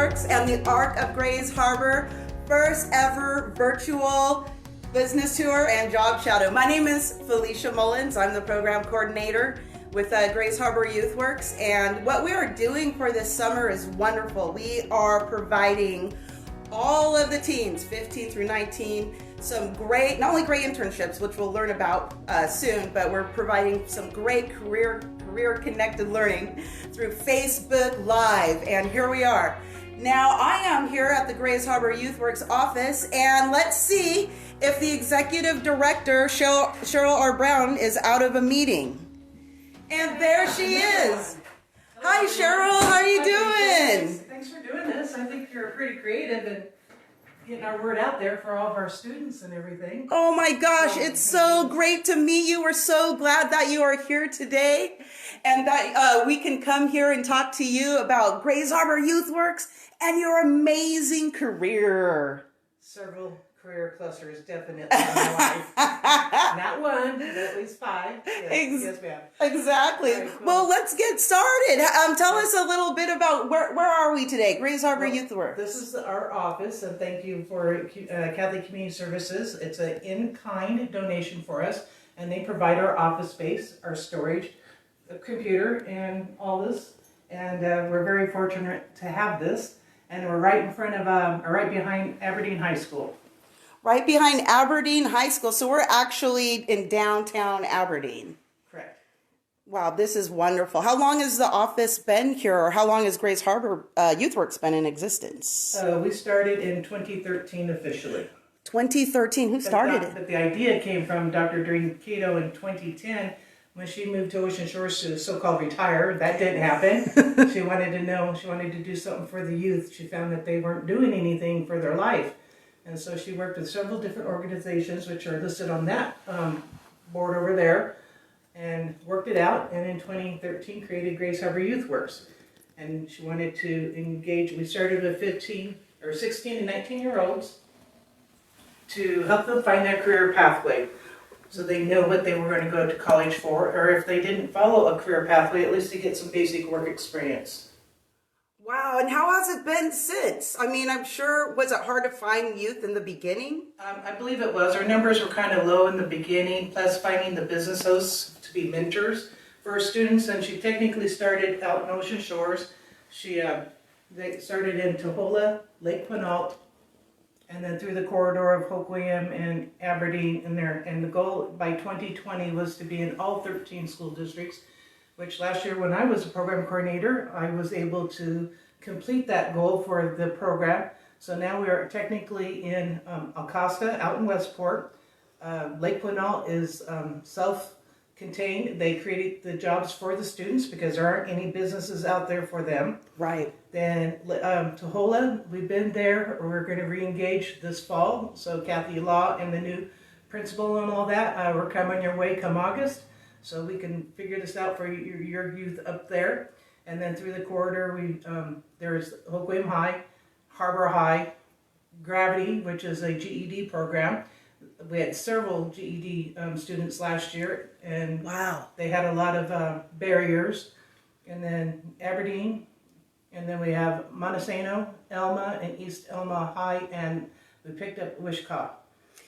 Youthworks and the Arc of Grays Harbour first ever virtual business tour and job shadow. My name is Felicia Mullins. I'm the program coordinator with Grays Harbour Youthworks, and what we are doing for this summer is wonderful. We are providing all of the teens, 15 through 19, some great, not only great internships, which we'll learn about soon, but we're providing some great career-connected learning through Facebook Live, and here we are. Now, I am here at the Grays Harbour Youthworks office, and let's see if the executive director, Cheryl R. Brown, is out of a meeting. And there she is. Hi, Cheryl. How are you doing? Thanks for doing this. I think you're pretty creative in getting our word out there for all of our students and everything. Oh my gosh, it's so great to meet you. We're so glad that you are here today and that we can come here and talk to you about Grays Harbour Youthworks and your amazing career. Several career clusters definitely in my life. Not one, but at least 5. Yes, ma'am. Exactly. Cool. Well, let's get started. Tell us a little bit about where are we today? Grays Harbour Youthworks. This is our office, and thank you for Catholic Community Services. It's an in-kind donation for us, and they provide our office space, our storage, a computer, and all this. And we're very fortunate to have this. And we're right in front of, right behind Aberdeen High School. Right behind Aberdeen High School. So we're actually in downtown Aberdeen. Correct. Wow, this is wonderful. How long has the office been here, or how long has Grays Harbour Youthworks been in existence? We started in 2013 officially. 2013, who started it? But the idea came from Dr. Doreen Cato in 2010 when she moved to Ocean Shores to so-called retire. That didn't happen. She wanted to do something for the youth. She found that they weren't doing anything for their life. And so she worked with several different organizations, which are listed on that board over there, and worked it out. And in 2013, created Grays Harbour Youthworks. And she wanted to engage. We started with 16 and 19-year-olds to help them find their career pathway, so they know what they were going to go to college for, or if they didn't follow a career pathway, at least to get some basic work experience. Wow, and how has it been since? I mean, I'm sure, was it hard to find youth in the beginning? I believe it was. Our numbers were kind of low in the beginning, plus finding the business hosts to be mentors for our students. And she technically started out in Ocean Shores. They started in Tohola, Lake Quinault, and then through the corridor of Hoke William and Aberdeen in there. And the goal by 2020 was to be in all 13 school districts, which last year when I was a program coordinator, I was able to complete that goal for the program. So now we are technically in Alcosta, out in Westport. Lake Quinault is self-contained. They created the jobs for the students because there aren't any businesses out there for them. Right. Then Tohola, we've been there. We're going to re-engage this fall. So Kathy Law and the new principal and all that, we're coming your way come August. So we can figure this out for your youth up there. And then through the corridor, there's Hoke William High, Harbour High, Gravity, which is a GED program. We had several GED students last year, and wow, they had a lot of barriers. And then Aberdeen, and then we have Montesano, Elma, and East Elma High, and we picked up Wishkah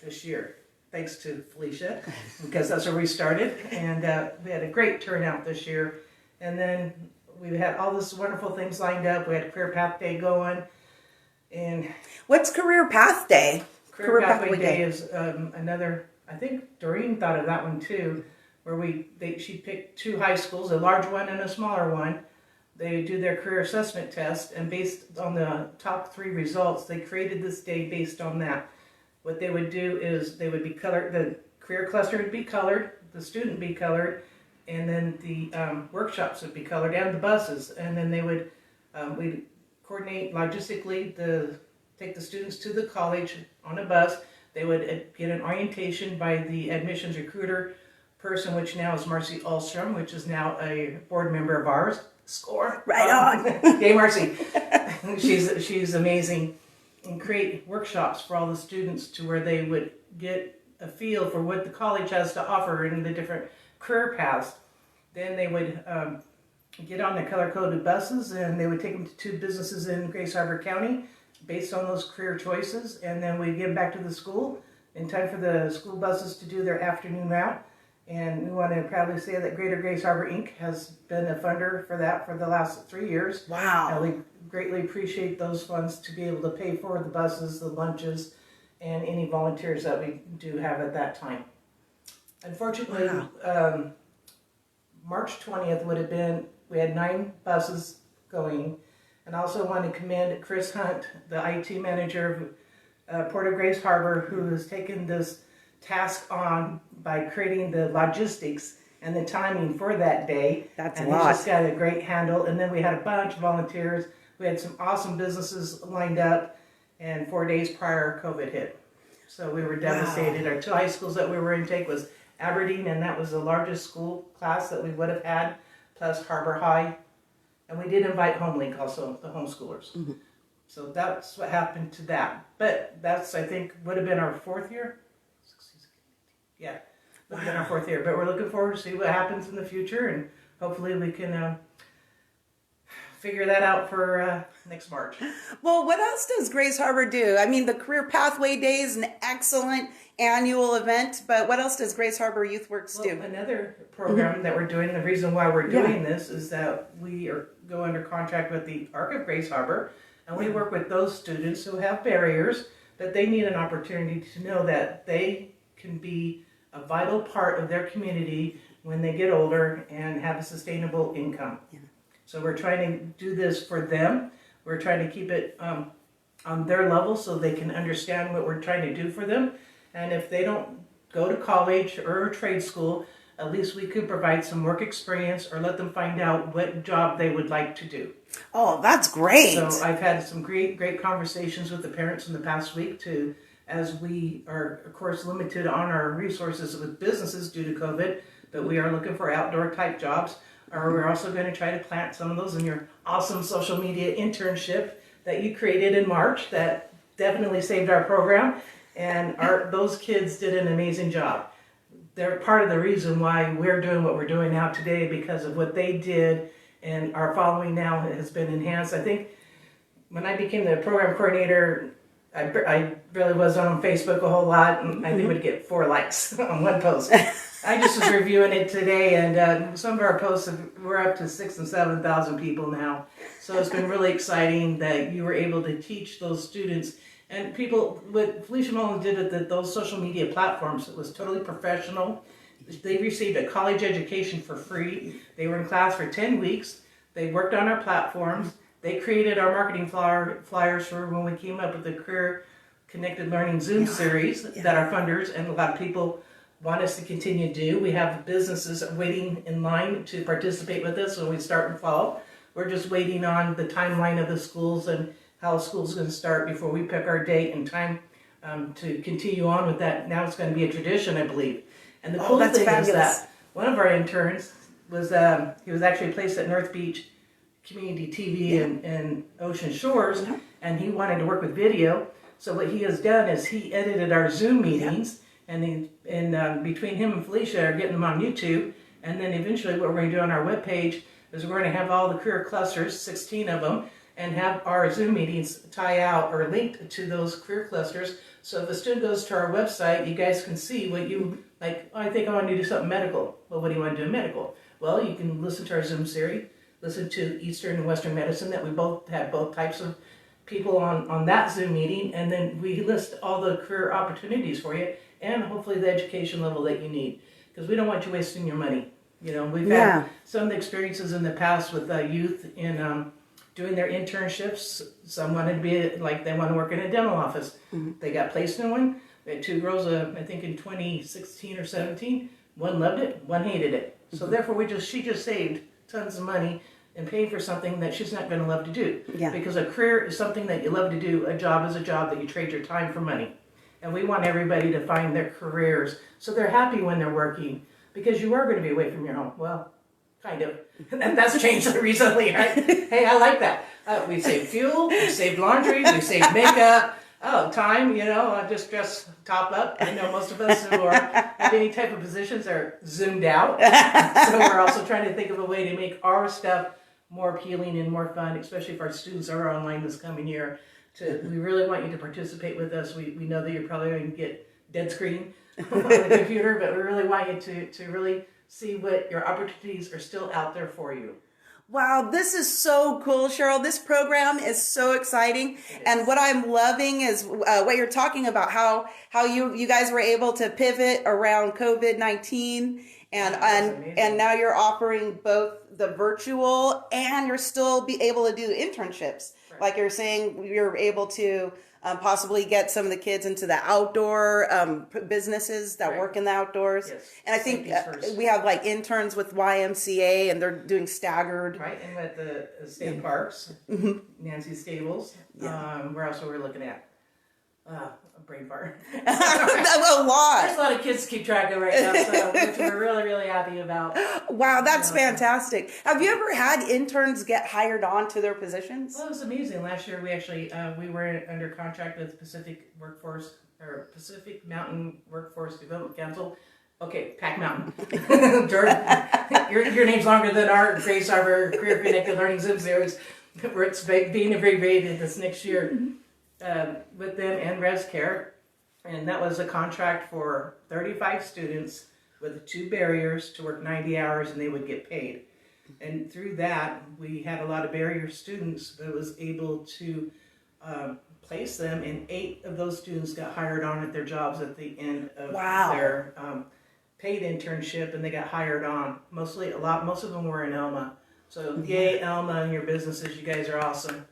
this year. Thanks to Felicia, because that's where we started, and we had a great turnout this year. And then we had all these wonderful things lined up. We had Career Path Day going, and what's Career Path Day? Career Pathway Day is another. I think Doreen thought of that one too, where she picked 2 high schools, a large one and a smaller one. They do their career assessment test, and based on the top 3 results, they created this day based on that. What they would do is they would be colored, the career cluster would be colored, the student be colored, and then the workshops would be colored, and the buses. And then they would, we'd coordinate logistically, take the students to the college on a bus. They would get an orientation by the admissions recruiter person, which now is Marcy Alstrom, which is now a board member of ours. Score. Right on. Yay, Marcy. She's amazing. And create workshops for all the students to where they would get a feel for what the college has to offer in the different career paths. Then they would get on the color-coded buses, and they would take them to 2 businesses in Grace Harbor County based on those career choices, and then we'd get them back to the school in time for the school buses to do their afternoon route. And we want to proudly say that Greater Grace Harbor Inc. has been a funder for that for the last 3 years. Wow. And we greatly appreciate those funds to be able to pay for the buses, the lunches, and any volunteers that we do have at that time. Unfortunately, Wow. March 20th would have been, we had 9 buses going. And I also want to commend Chris Hunt, the IT manager of Port of Grace Harbor, who has taken this task on by creating the logistics and the timing for that day. That's and a lot. He's just got a great handle. And then we had a bunch of volunteers. We had some awesome businesses lined up, and 4 days prior, COVID hit. So we were devastated. Our 2 high schools that we were in take was Aberdeen, and that was the largest school class that we would have had, plus Harbour High. And we did invite HomeLink also, the homeschoolers. Mm-hmm. So that's what happened to that. But that's, I think, would have been our 4th year. Yeah, would have been our 4th year. But we're looking forward to see what happens in the future, and hopefully we can figure that out for next March. Well, what else does Grace Harbor do? I mean, the Career Pathway Day is an excellent annual event, but what else does Grace Harbor Youth Works do? Another program that we're doing, the reason why we're doing this is that we go under contract with the Arc of Grace Harbor, and we work with those students who have barriers, but they need an opportunity to know that they can be a vital part of their community when they get older and have a sustainable income. Yeah. So we're trying to do this for them. We're trying to keep it on their level so they can understand what we're trying to do for them. And if they don't go to college or trade school, at least we could provide some work experience or let them find out what job they would like to do. Oh, that's great. So I've had some great conversations with the parents in the past week as we are, of course, limited on our resources with businesses due to COVID, but we are looking for outdoor type jobs. Or we're also going to try to plant some of those in your awesome social media internship that you created in March that definitely saved our program. And those kids did an amazing job. They're part of the reason why we're doing what we're doing now today, because of what they did, and our following now has been enhanced. I think when I became the program coordinator, I really was on Facebook a whole lot, and I think we'd get 4 likes on one post. I just was reviewing it today, and some of our posts, we're up to 6,000 and 7,000 people now. So it's been really exciting that you were able to teach those students. And people, what Felicia Mullins did with those social media platforms, it was totally professional. They received a college education for free. They were in class for 10 weeks. They worked on our platforms. They created our marketing flyers for when we came up with the Career Connected Learning Zoom series that our funders and a lot of people want us to continue to do. We have businesses waiting in line to participate with us when we start in fall. We're just waiting on the timeline of the schools and how school's going to start before we pick our date and time to continue on with that. Now it's going to be a tradition, I believe. And the cool thing is that one of our interns was, he was actually placed at North Beach Community TV and Ocean Shores, and he wanted to work with video. So what he has done is he edited our Zoom meetings, and between him and Felicia are getting them on YouTube. And then eventually what we're going to do on our webpage is we're going to have all the career clusters, 16 of them, and have our Zoom meetings tie out or linked to those career clusters. So if a student goes to our website, you guys can see what you, like, oh, I think I want to do something medical. Well, what do you want to do in medical? Well, you can listen to our Zoom series, listen to Eastern and Western Medicine, that we both have both types of people on that Zoom meeting, and then we list all the career opportunities for you and hopefully the education level that you need, because we don't want you wasting your money. You know, we've had some of the experiences in the past with youth in doing their internships. Some wanted to be like, they want to work in a dental office. They got placed in one. We had 2 girls, I think in 2016 or 17. One loved it, one hated it. So therefore she just saved tons of money and paid for something that she's not going to love to do. Because a career is something that you love to do. A job is a job that you trade your time for money. And we want everybody to find their careers so they're happy when they're working, because you are going to be away from your home. Well, kind of. And that's changed recently, right? Hey, I like that. We saved fuel, we saved laundry, we saved makeup. Oh, time, just dress top up. I know most of us who have any type of positions are zoomed out. So we're also trying to think of a way to make our stuff more appealing and more fun, especially if our students are online this coming year. We really want you to participate with us. We know that you're probably going to get dead screen on the computer, but we really want you to really see what your opportunities are still out there for you. Wow, this is so cool, Cheryl. This program is so exciting. And what I'm loving is what you're talking about, how you guys were able to pivot around COVID-19 and now you're offering both the virtual and you're still be able to do internships. Right. Like you're saying, you're able to possibly get some of the kids into the outdoor businesses that work in the outdoors. Yes. And I think we have like interns with YMCA and they're doing staggered. Right, and with the state parks, Nancy's Stables. Where else are we looking at? A brain fart. A lot. There's a lot of kids to keep track of right now, which we're really, really happy about. Wow, that's fantastic. Have you ever had interns get hired on to their positions? Well, it was amazing. Last year we actually, we were under contract with Pacific Mountain Workforce Development Council. Okay, Pac Mountain. your name's longer than our Grace Harbour Career Connected Learning Zoom series. It's being abbreviated this next year. With them and ResCare, and that was a contract for 35 students with 2 barriers to work 90 hours and they would get paid. And through that, we had a lot of barrier students, but was able to place them, and 8 of those students got hired on at their jobs at the end of their paid internship, and they got hired on. Most of them were in Elma. So yay, Elma and your businesses, you guys are awesome.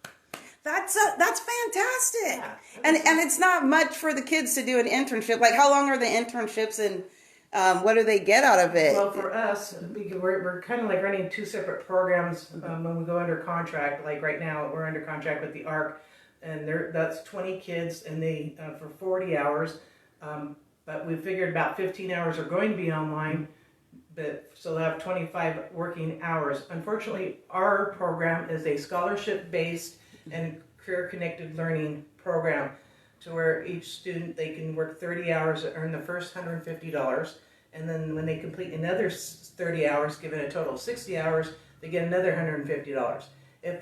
That's fantastic. Yeah. And it's not much for the kids to do an internship. Like, how long are the internships and what do they get out of it? Well, for us, we're kind of like running 2 separate programs when we go under contract. Like right now, we're under contract with the ARC, and that's 20 kids, and they for 40 hours. But we figured about 15 hours are going to be online, so they'll have 25 working hours. Unfortunately, our program is a scholarship-based and career-connected learning program, to where each student, they can work 30 hours and earn the first $150, and then when they complete another 30 hours, given a total of 60 hours, they get another $150. If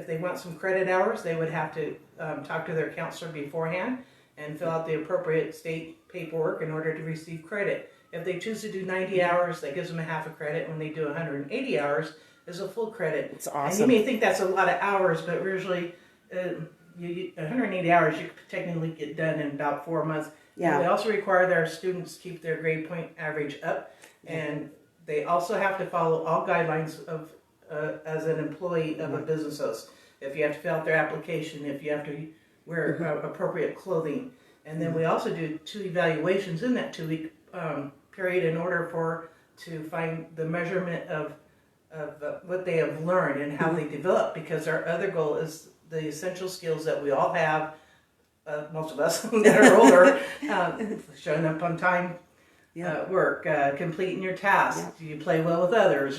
they want some credit hours, they would have to talk to their counselor beforehand and fill out the appropriate state paperwork in order to receive credit. If they choose to do 90 hours, that gives them a half a credit. When they do 180 hours, is a full credit. It's awesome. And you may think that's a lot of hours, but usually 180 hours you could technically get done in about 4 months. Yeah. And we also require that our students keep their grade point average up, and they also have to follow all guidelines of as an employee of a business host. If you have to fill out their application, if you have to wear appropriate clothing. And then we also do 2 evaluations in that 2-week period in order to find the measurement of what they have learned and how they develop, because our other goal is the essential skills that we all have, most of us that are older, showing up on time, work, completing your tasks, do you play well with others,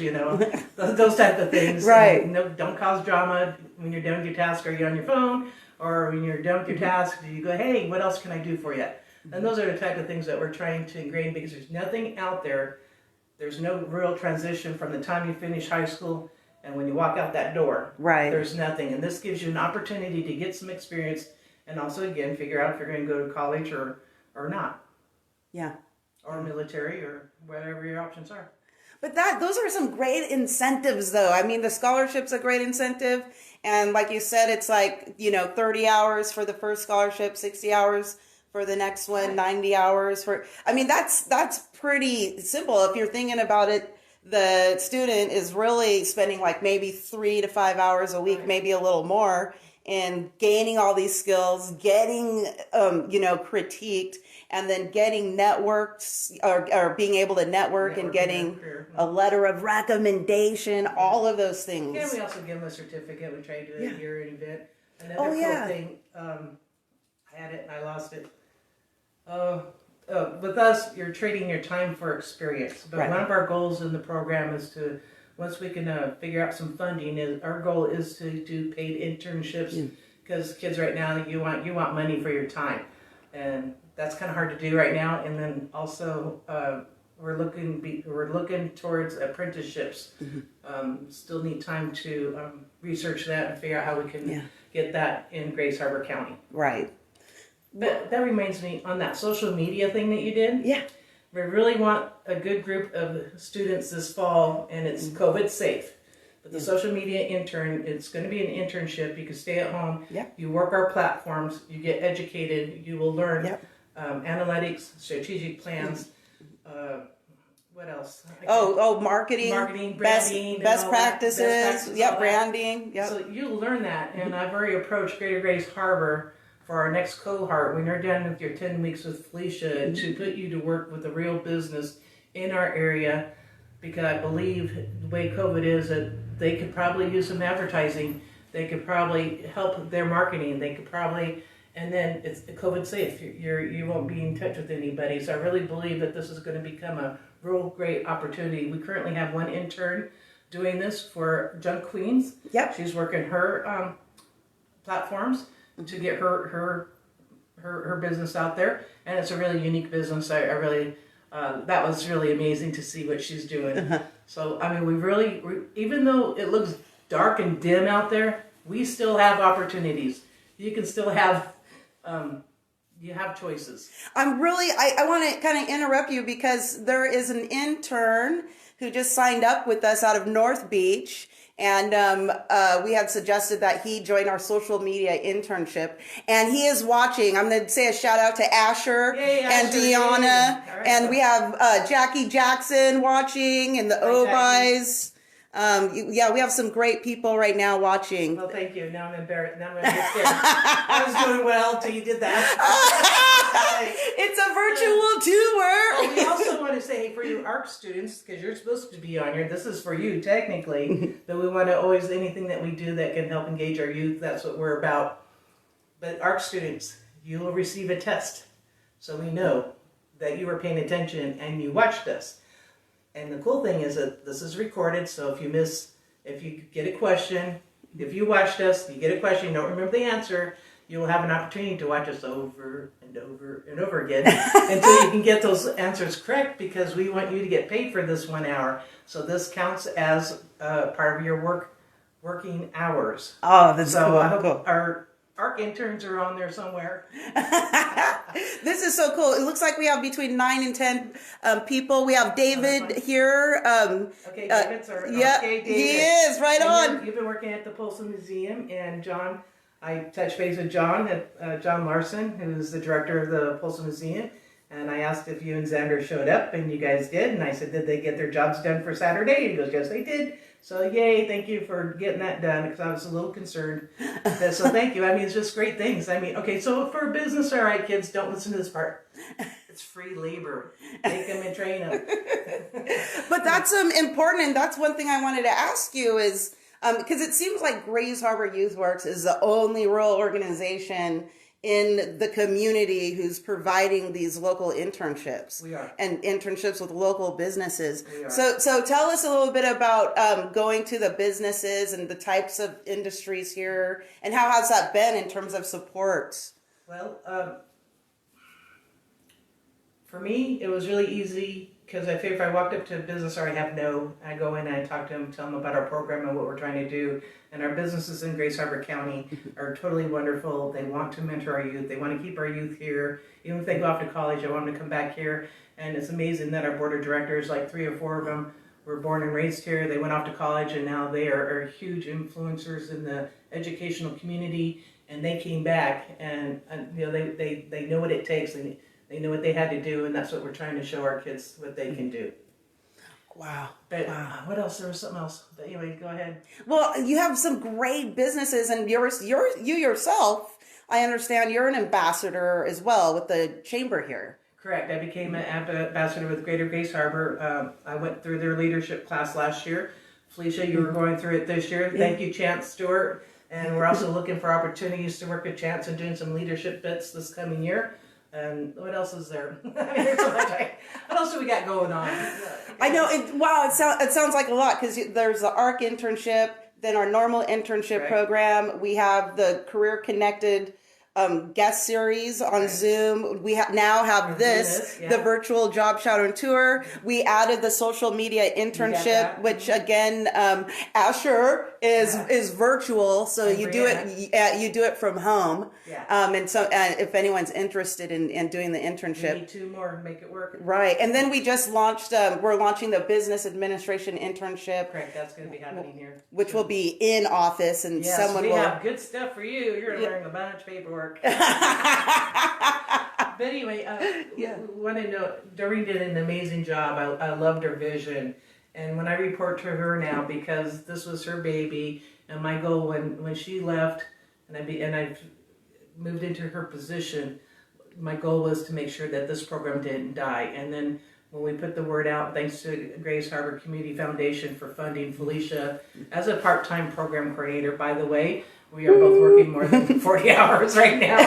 those type of things. Right. Don't cause drama when you're done with your task. Are you on your phone? Or when you're done with your task, do you go, hey, what else can I do for you? And those are the type of things that we're trying to ingrain, because there's nothing out there. There's no real transition from the time you finish high school and when you walk out that door. Right. There's nothing. And this gives you an opportunity to get some experience and also, again, figure out if you're going to go to college or not. Yeah. Or military or whatever your options are. But those are some great incentives, though. I mean, the scholarship's a great incentive. And like you said, it's like, 30 hours for the first scholarship, 60 hours for the next one, 90 hours for, that's pretty simple. If you're thinking about it, the student is really spending like maybe 3 to 5 hours a week, maybe a little more, in gaining all these skills, getting, critiqued, and then getting networked or being able to network and getting a letter of recommendation, all of those things. Yeah, we also give them a certificate. We try to do it here at an event. Another cool thing, I had it and I lost it. With us, you're trading your time for experience. But one of our goals in the program is to, once we can figure out some funding, our goal is to do paid internships because kids right now, you want money for your time, and that's kind of hard to do right now. And then also we're looking towards apprenticeships. Still need time to research that and figure out how we can get that in Grays Harbor County. Right. But that reminds me, on that social media thing that you did. Yeah. We really want a good group of students this fall, and it's COVID safe. But the social media intern, it's going to be an internship. You can stay at home. Yep. You work our platforms. You get educated. You will learn Yep. Analytics, strategic plans. What else? Marketing, branding, best practices. Yep, branding. Yep. So you'll learn that, and I've already approached Greater Grays Harbor for our next cohort. When you're done with your 10 weeks with Felicia, to put you to work with a real business in our area, because I believe the way COVID is that they could probably use some advertising. They could probably help their marketing. They could probably, and then it's COVID safe. You won't be in touch with anybody. So I really believe that this is going to become a real great opportunity. We currently have one intern doing this for Junk Queens. Yep. She's working her platforms to get her business out there, and it's a really unique business. I really that was really amazing to see what she's doing. So I mean, we even though it looks dark and dim out there, we still have opportunities. You can still have you have choices. I want to kind of interrupt you because there is an intern who just signed up with us out of North Beach. And we had suggested that he join our social media internship. And he is watching. I'm going to say a shout out to Asher and Deanna. Right. And we have Jackie Jackson watching and the Obies. We have some great people right now watching. Well, thank you. Now I'm embarrassed. Now I'm scared. I was doing well until you did that. It's a virtual tour. Well, we also want to say, hey, for you ARC students, because you're supposed to be on here, this is for you technically, but we want to always, anything that we do that can help engage our youth, that's what we're about. But ARC students, you will receive a test. So we know that you were paying attention and you watched us. And the cool thing is that this is recorded, so if you get a question, if you watched us, you get a question, you don't remember the answer, you will have an opportunity to watch us over and over and over again until you can get those answers correct, because we want you to get paid for this 1 hour. So this counts as part of your working hours. Oh, that's so cool. I hope our ARC interns are on there somewhere. This is so cool. It looks like we have between 9 and 10 people. We have David here. Okay, David's our David. He is right on. You've been working at the Postal Museum, and John, I touched base with John, John Larson, who's the director of the Postal Museum, and I asked if you and Xander showed up, and you guys did, and I said, did they get their jobs done for Saturday? He goes, yes, they did. So yay, thank you for getting that done, because I was a little concerned. So thank you. I mean, it's just great things. I mean, okay, so for business, all right, kids, don't listen to this part. It's free labor. Take them and train them. But that's important, and that's one thing I wanted to ask you is, because it seems like Grays Harbor Youth Works is the only rural organization in the community who's providing these local internships. We are. And internships with local businesses. We are. So tell us a little bit about going to the businesses and the types of industries here, and how has that been in terms of support? Well, for me, it was really easy, because I figured if I walked up to a business or I go in and I talk to them, tell them about our program and what we're trying to do. And our businesses in Grays Harbor County are totally wonderful. They want to mentor our youth. They want to keep our youth here. Even if they go off to college, I want them to come back here. And it's amazing that our board of directors, like 3 or 4 of them, were born and raised here. They went off to college, and now they are huge influencers in the educational community. And they came back, and they know what it takes. They know what they had to do, and that's what we're trying to show our kids, what they can do. Wow. But what else? There was something else. But anyway, go ahead. Well, you have some great businesses, and you yourself, I understand you're an ambassador as well with the chamber here. Correct. I became an ambassador with Greater Grays Harbor. I went through their leadership class last year. Felicia, you were going through it this year. Thank you, Chance Stewart. And we're also looking for opportunities to work with Chance and doing some leadership bits this coming year. And what else is there? I mean, there's so much. What else do we got going on? I know. It sounds like a lot, because there's the ARC internship, than our normal internship program. We have the Career Connected guest series on Zoom. We now have the virtual job shadowing tour. We added the social media internship, which again, Asher is virtual, so you do it from home. And so if anyone's interested in doing the internship, we need 2 more to make it work. Right, and then we just launched. We're launching the business administration internship. Correct, that's going to be happening here, which will be in office, and someone we will have good stuff for you. You're going to learn a bunch of paperwork. But anyway, want to know, Doreen did an amazing job. I loved her vision, and when I report to her now, because this was her baby, and my goal when she left, and I moved into her position, my goal was to make sure that this program didn't die. And then when we put the word out, thanks to Grays Harbour Community Foundation for funding Felicia as a part-time program coordinator, by the way. We are both working more than 40 hours right now,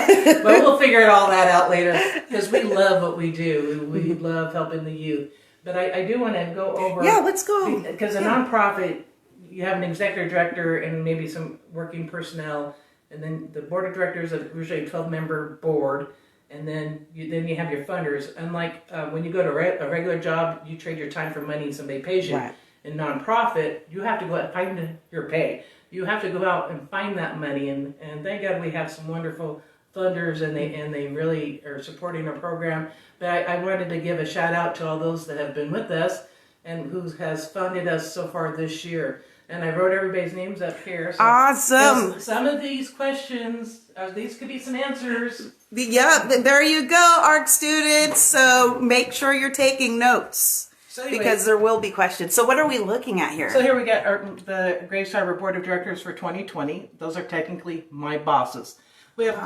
but we'll figure all that out later, because we love what we do. We love helping the youth. But I do want to go over... Yeah, let's go. Because a nonprofit, you have an executive director and maybe some working personnel, and then the board of directors is usually a 12-member board, and then you have your funders. Unlike when you go to a regular job, you trade your time for money and somebody pays you. Right. In nonprofit, you have to go out and find your pay. You have to go out and find that money, and thank God we have some wonderful funders, and they really are supporting our program. But I wanted to give a shout out to all those that have been with us and who has funded us so far this year. And I wrote everybody's names up here. So awesome. Some of these questions, these could be some answers. Yeah, there you go, ARC students. So make sure you're taking notes. So anyway, because there will be questions. So what are we looking at here? So here we got the Grays Harbour Board of Directors for 2020. Those are technically my bosses. We have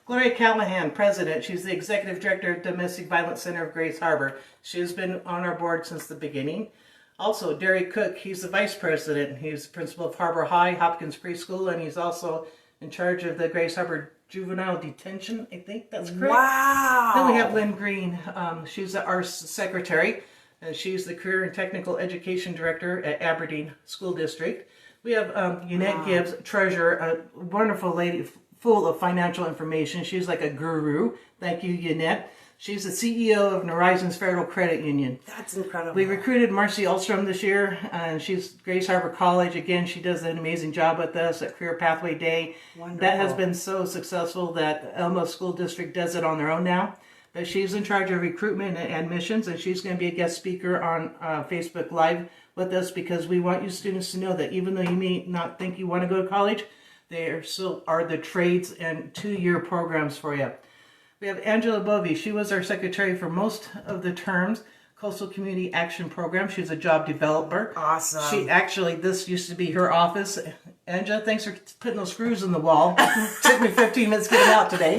Gloria Callahan, President. She's the Executive Director of Domestic Violence Center of Grays Harbour. She has been on our board since the beginning. Also, Derry Cook, he's the Vice President. He's the Principal of Harbour High, Hopkins Preschool, and he's also in charge of the Grays Harbour Juvenile Detention. I think that's correct. Wow. Then we have Lynn Green. She's our Secretary. And she's the Career and Technical Education Director at Aberdeen School District. We have Yannette Gibbs, Treasurer, a wonderful lady full of financial information. She's like a guru. Thank you, Yannette. She's the CEO of Horizons Federal Credit Union. That's incredible. We recruited Marcy Ulstrom this year, and she's Grays Harbour College. Again, she does an amazing job with us at Career Pathway Day. Wonderful. That has been so successful that Elmo School District does it on their own now. But she's in charge of recruitment and admissions, and she's going to be a guest speaker on Facebook Live with us, because we want you students to know that even though you may not think you want to go to college, there still are the trades and 2-year programs for you. We have Angela Bovee. She was our secretary for most of the terms. Coastal Community Action Program. She's a job developer. Awesome. She actually, this used to be her office. Angela, thanks for putting those screws in the wall. Took me 15 minutes to get them out today.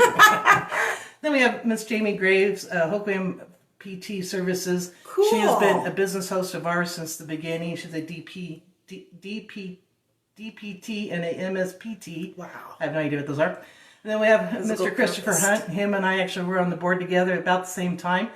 Then we have Miss Jamie Graves, Hoquiam PT Services. Cool. She has been a business host of ours since the beginning. She's a DPT and a MSPT. Wow. I have no idea what those are. And then we have Mr. Christopher Hunt. Him and I actually were on the board together about the same time.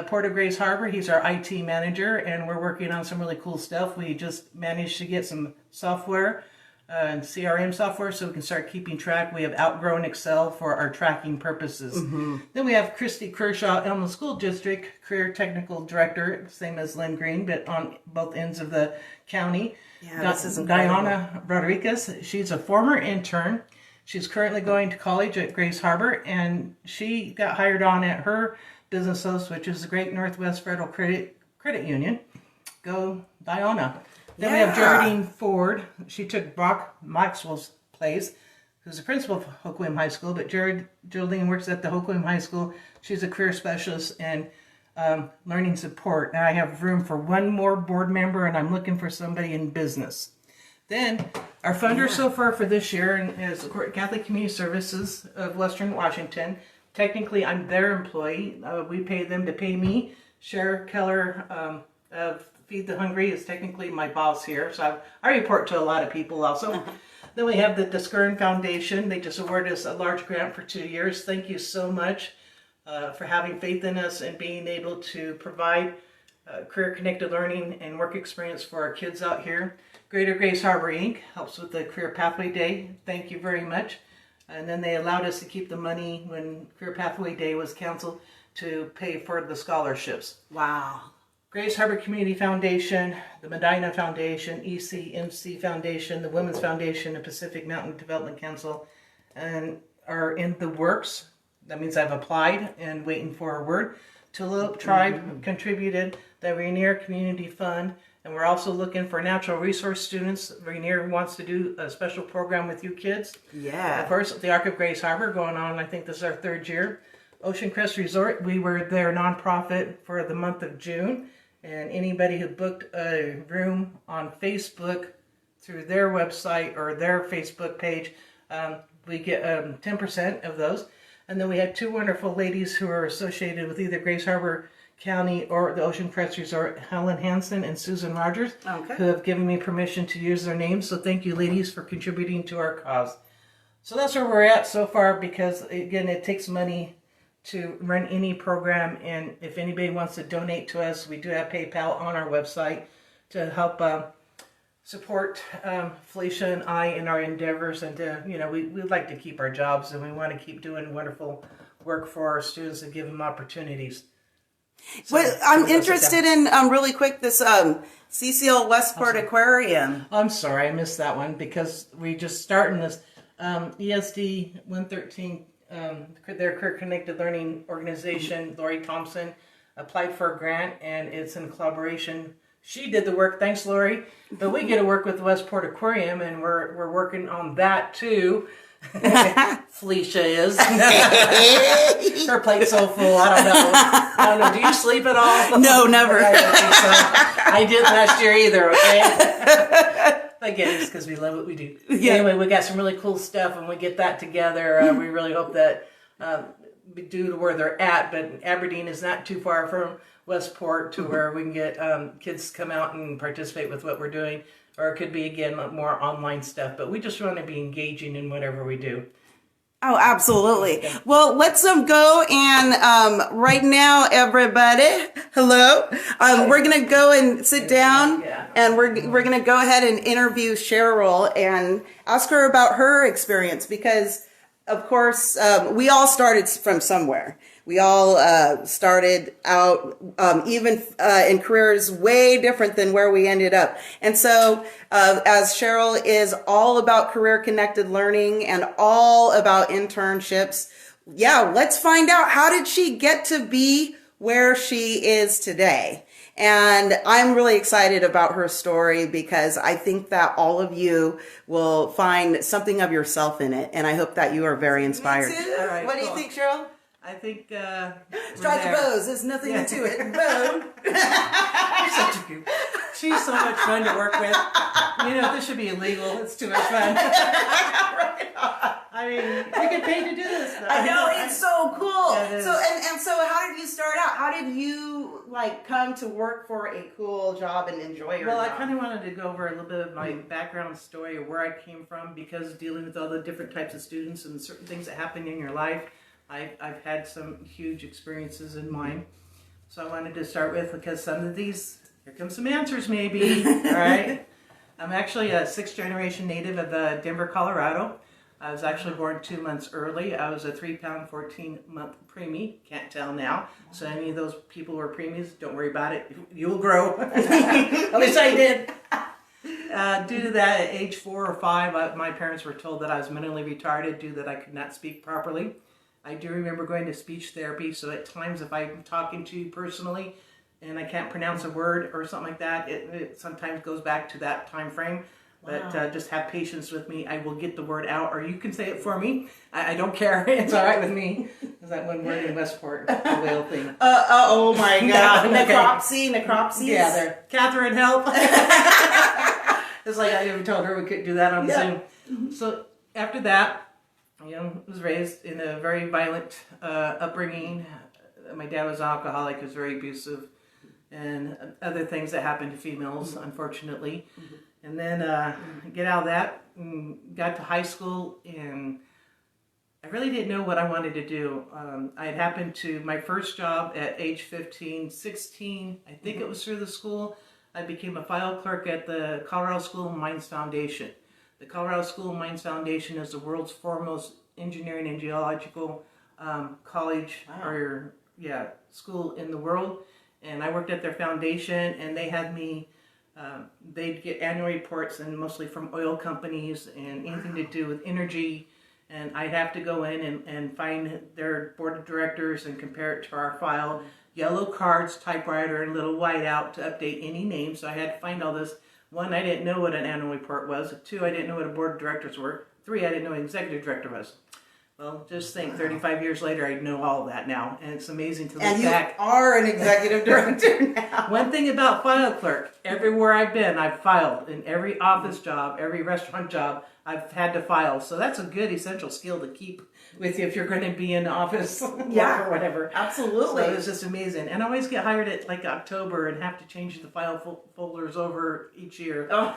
Port of Grays Harbour, he's our IT manager, and we're working on some really cool stuff. We just managed to get some software and CRM software so we can start keeping track. We have outgrown Excel for our tracking purposes. Mm-hmm. Then we have Christy Kershaw, Elmo School District, Career Technical Director, same as Lynn Green, but on both ends of the county. Yeah, this is incredible. Diana Rodriguez, she's a former intern. She's currently going to college at Grays Harbour, and she got hired on at her business host, which is the Great Northwest Federal Credit Union. Go, Diana. Then we have Geraldine Ford. She took Brock Maxwell's place, who's the principal of Hoquiam High School, but Geraldine works at the Hoquiam High School. She's a career specialist and learning support. And I have room for one more board member, and I'm looking for somebody in business. Then our funder so far for this year is Catholic Community Services of Western Washington. Technically, I'm their employee. We pay them to pay me. Cheryl Keller of Feed the Hungry is technically my boss here, so I report to a lot of people also. Then we have the Discern Foundation. They just awarded us a large grant for 2 years. Thank you so much for having faith in us and being able to provide career-connected learning and work experience for our kids out here. Greater Grace Harbour, Inc. helps with the Career Pathway Day. Thank you very much. And then they allowed us to keep the money when Career Pathway Day was canceled to pay for the scholarships. Wow. Grace Harbour Community Foundation, the Medina Foundation, ECMC Foundation, the Women's Foundation, and Pacific Mountain Development Council, and are in the works. That means I've applied and waiting for a word. Tulip Tribe contributed, the Rainier Community Fund, and we're also looking for natural resource students. Rainier wants to do a special program with you kids. Yeah. Of course, the Arc of Grace Harbour going on, I think this is our 3rd year. Ocean Crest Resort, we were their nonprofit for the month of June. And anybody who booked a room on Facebook through their website or their Facebook page, we get 10% of those. And then we had 2 wonderful ladies who are associated with either Grace Harbour County or the Ocean Crest Resort, Helen Hansen and Susan Rogers, who have given me permission to use their names. So thank you, ladies, for contributing to our cause. So that's where we're at so far, because again, it takes money to run any program, and if anybody wants to donate to us, we do have PayPal on our website to help support Felicia and I in our endeavors, and to, we'd like to keep our jobs, and we want to keep doing wonderful work for our students and give them opportunities. So, well, I'm interested in really quick this CCL Westport Aquarium. I'm sorry, I missed that one because we just starting this ESD 113. Their Career Connected Learning organization, Lori Thompson, applied for a grant, and it's in collaboration. She did the work, thanks Lori, but we get to work with the Westport Aquarium, and we're working on that too. Felicia is. Her plate's so full, I don't know. Do you sleep at all? No, never. I don't think so. I didn't last year either, okay? Again, it's because we love what we do. Yeah. Anyway, we got some really cool stuff, and we get that together. We really hope that, due to where they're at, but Aberdeen is not too far from Westport to where we can get kids come out and participate with what we're doing. Or it could be, again, more online stuff. But we just want to be engaging in whatever we do. Oh, absolutely. Yeah. Well, let's go and right now, everybody, hello. We're going to go and sit down, and we're going to go ahead and interview Cheryl and ask her about her experience, because, of course, we all started from somewhere. We all started out even in careers way different than where we ended up. And so as Cheryl is all about career-connected learning and all about internships, let's find out, how did she get to be where she is today? And I'm really excited about her story, because I think that all of you will find something of yourself in it. And I hope that you are very inspired. Me too. All right, what do you think, Cheryl? I think strike the bows. There's nothing to it. Bow. You're such a goof. She's so much fun to work with. This should be illegal. It's too much fun. Right. I mean, we get paid to do this though. I know, it's so cool. Yeah, it is. So how did you start out? How did you come to work for a cool job and enjoy your job? I kind of wanted to go over a little bit of my background story of where I came from, because dealing with all the different types of students and certain things that happen in your life, I've had some huge experiences in mine. So I wanted to start with, because some of these, here come some answers maybe, all right? I'm actually a 6th generation native of Denver, Colorado. I was actually born 2 months early. I was a 3-pound, 14-month preemie. Can't tell now. So any of those people who are preemies, don't worry about it. You'll grow. At least I did. Due to that, at age 4 or 5, my parents were told that I was mentally retarded due that I could not speak properly. I do remember going to speech therapy, so at times if I'm talking to you personally and I can't pronounce a word or something like that, it sometimes goes back to that time frame. Wow. But just have patience with me. I will get the word out, or you can say it for me. I don't care. It's all right with me. Is that one word in Westport, the whale thing? Oh my God. Okay. Necropsy. Yeah, there. Catherine, help. It's like I even told her we couldn't do that on Zoom. So after that, was raised in a very violent upbringing. My dad was an alcoholic, he was very abusive, and other things that happen to females, unfortunately. And then get out of that, and got to high school, and I really didn't know what I wanted to do. I had happened to my first job at age 15, 16. I think it was through the school. I became a file clerk at the Colorado School of Mines Foundation. The Colorado School of Mines Foundation is the world's foremost engineering and geological college or school in the world. And I worked at their foundation, and they had me. They'd get annual reports, and mostly from oil companies and anything to do with energy. And I'd have to go in and find their board of directors and compare it to our file. Yellow cards, typewriter, and little whiteout to update any names. So I had to find all this. 1, I didn't know what an annual report was. 2, I didn't know what a board of directors were. 3, I didn't know what an executive director was. Well, just think, 35 years later, I know all that now. And it's amazing to look back. And you are an executive director now. One thing about file clerk, everywhere I've been, I've filed. In every office job, every restaurant job, I've had to file. So that's a good essential skill to keep with you if you're going to be in office or whatever. Absolutely. So it was just amazing. And I always get hired at like October and have to change the file folders over each year. Oh.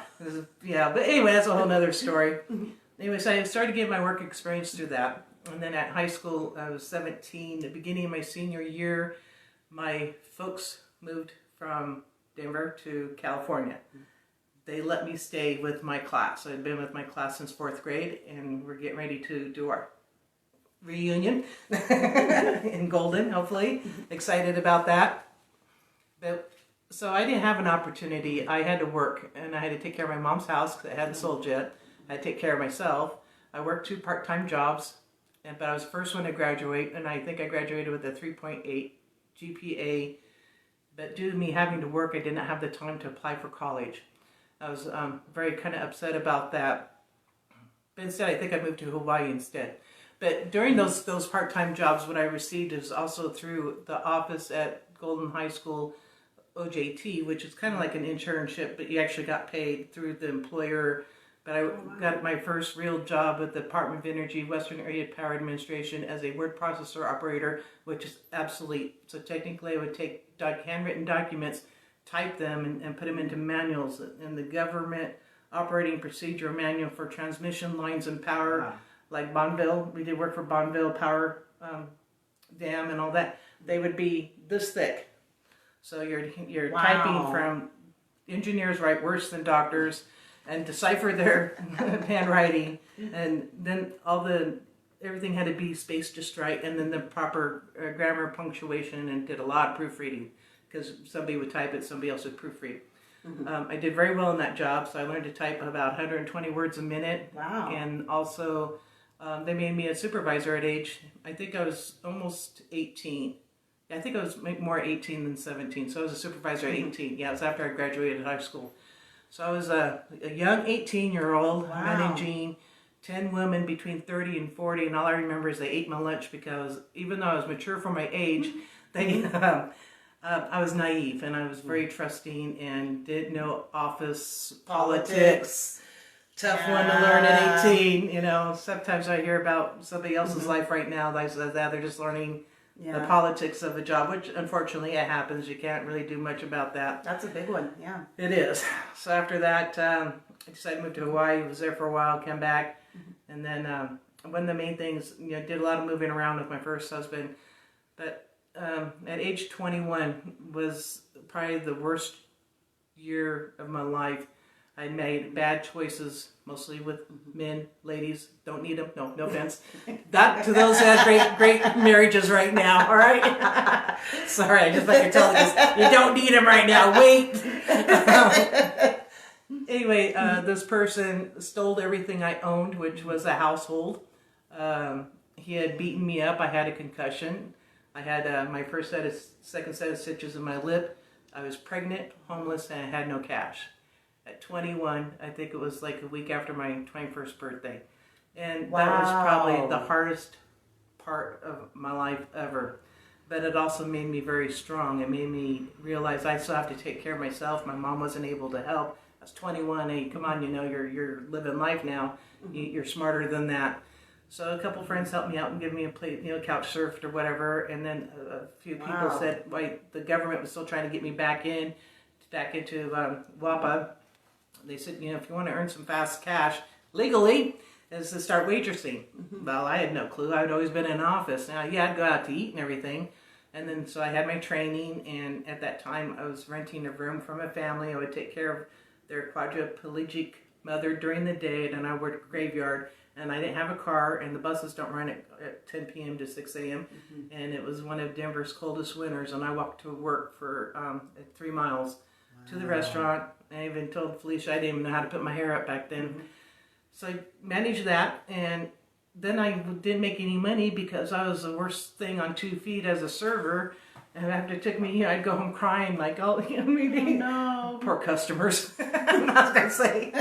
Yeah, but anyway, that's a whole other story. Anyway, so I started getting my work experience through that. And then at high school, I was 17. The beginning of my senior year, my folks moved from Denver to California. They let me stay with my class. I'd been with my class since 4th grade, and we're getting ready to do our reunion in Golden, hopefully. Excited about that. But so I didn't have an opportunity. I had to work, and I had to take care of my mom's house because I hadn't sold yet. I had to take care of myself. I worked 2 part-time jobs, but I was the first one to graduate, and I think I graduated with a 3.8 GPA. But due to me having to work, I did not have the time to apply for college. I was very kind of upset about that. But instead, I think I moved to Hawaii instead. But during those part-time jobs, what I received is also through the office at Golden High School, OJT, which is kind of like an internship, but you actually got paid through the employer. But I got my first real job with the Department of Energy, Western Area Power Administration as a word processor operator, which is obsolete. So technically, I would take handwritten documents, type them, and put them into manuals. And the government operating procedure manual for transmission lines and power, like Bonneville, we did work for Bonneville Power Dam and all that. They would be this thick. So you're typing from engineers write worse than doctors and decipher their handwriting, and then everything had to be spaced just right, and then the proper grammar, punctuation, and did a lot of proofreading because somebody would type it, somebody else would proofread. I did very well in that job, so I learned to type about 120 words a minute. Wow. And also, they made me a supervisor at age, I think I was almost 18. I think I was more 18 than 17, so I was a supervisor at 18. Yeah, it was after I graduated high school. So I was a young 18-year-old managing 10 women between 30 and 40, and all I remember is they ate my lunch because even though I was mature for my age, I was naive, and I was very trusting and didn't know office politics. Tough one to learn at 18. You know, sometimes I hear about somebody else's life right now. They're just learning the politics of the job, which unfortunately it happens. You can't really do much about that. That's a big one, yeah. It is. So after that, I decided to move to Hawaii. Was there for a while, came back, and then one of the main things, did a lot of moving around with my first husband. But at age 21 was probably the worst year of my life. I made bad choices, mostly with men, ladies. Don't need them. No offense. Not to those that have great marriages right now. All right. Sorry, I just like to tell you this. You don't need them right now. Wait. Anyway, this person stole everything I owned, which was a household. He had beaten me up. I had a concussion. I had my second set of stitches in my lip. I was pregnant, homeless, and I had no cash. At 21, I think it was like a week after my 21st birthday. And that was probably the hardest part of my life ever. But it also made me very strong. It made me realize I still have to take care of myself. My mom wasn't able to help. I was 21. Hey, come on, you're living life now. You're smarter than that. So a couple friends helped me out and give me a plate, couch surfed or whatever. And then a few people said, the government was still trying to get me back into WAPA. They said, if you want to earn some fast cash legally, is to start waitressing. Well, I had no clue. I'd always been in an office. Now, yeah, I'd go out to eat and everything. And then, so I had my training, and at that time, I was renting a room from a family. I would take care of their quadriplegic mother during the day, and then I worked graveyard, and I didn't have a car, and the buses don't run at 10 p.m. to 6 a.m., and it was one of Denver's coldest winters, and I walked to work for 3 miles to the restaurant. I even told Felicia I didn't even know how to put my hair up back then. So I managed that, and then I didn't make any money because I was the worst thing on 2 feet as a server. And after it took me, I'd go home crying like, oh, no. Poor customers. I'm not going to say.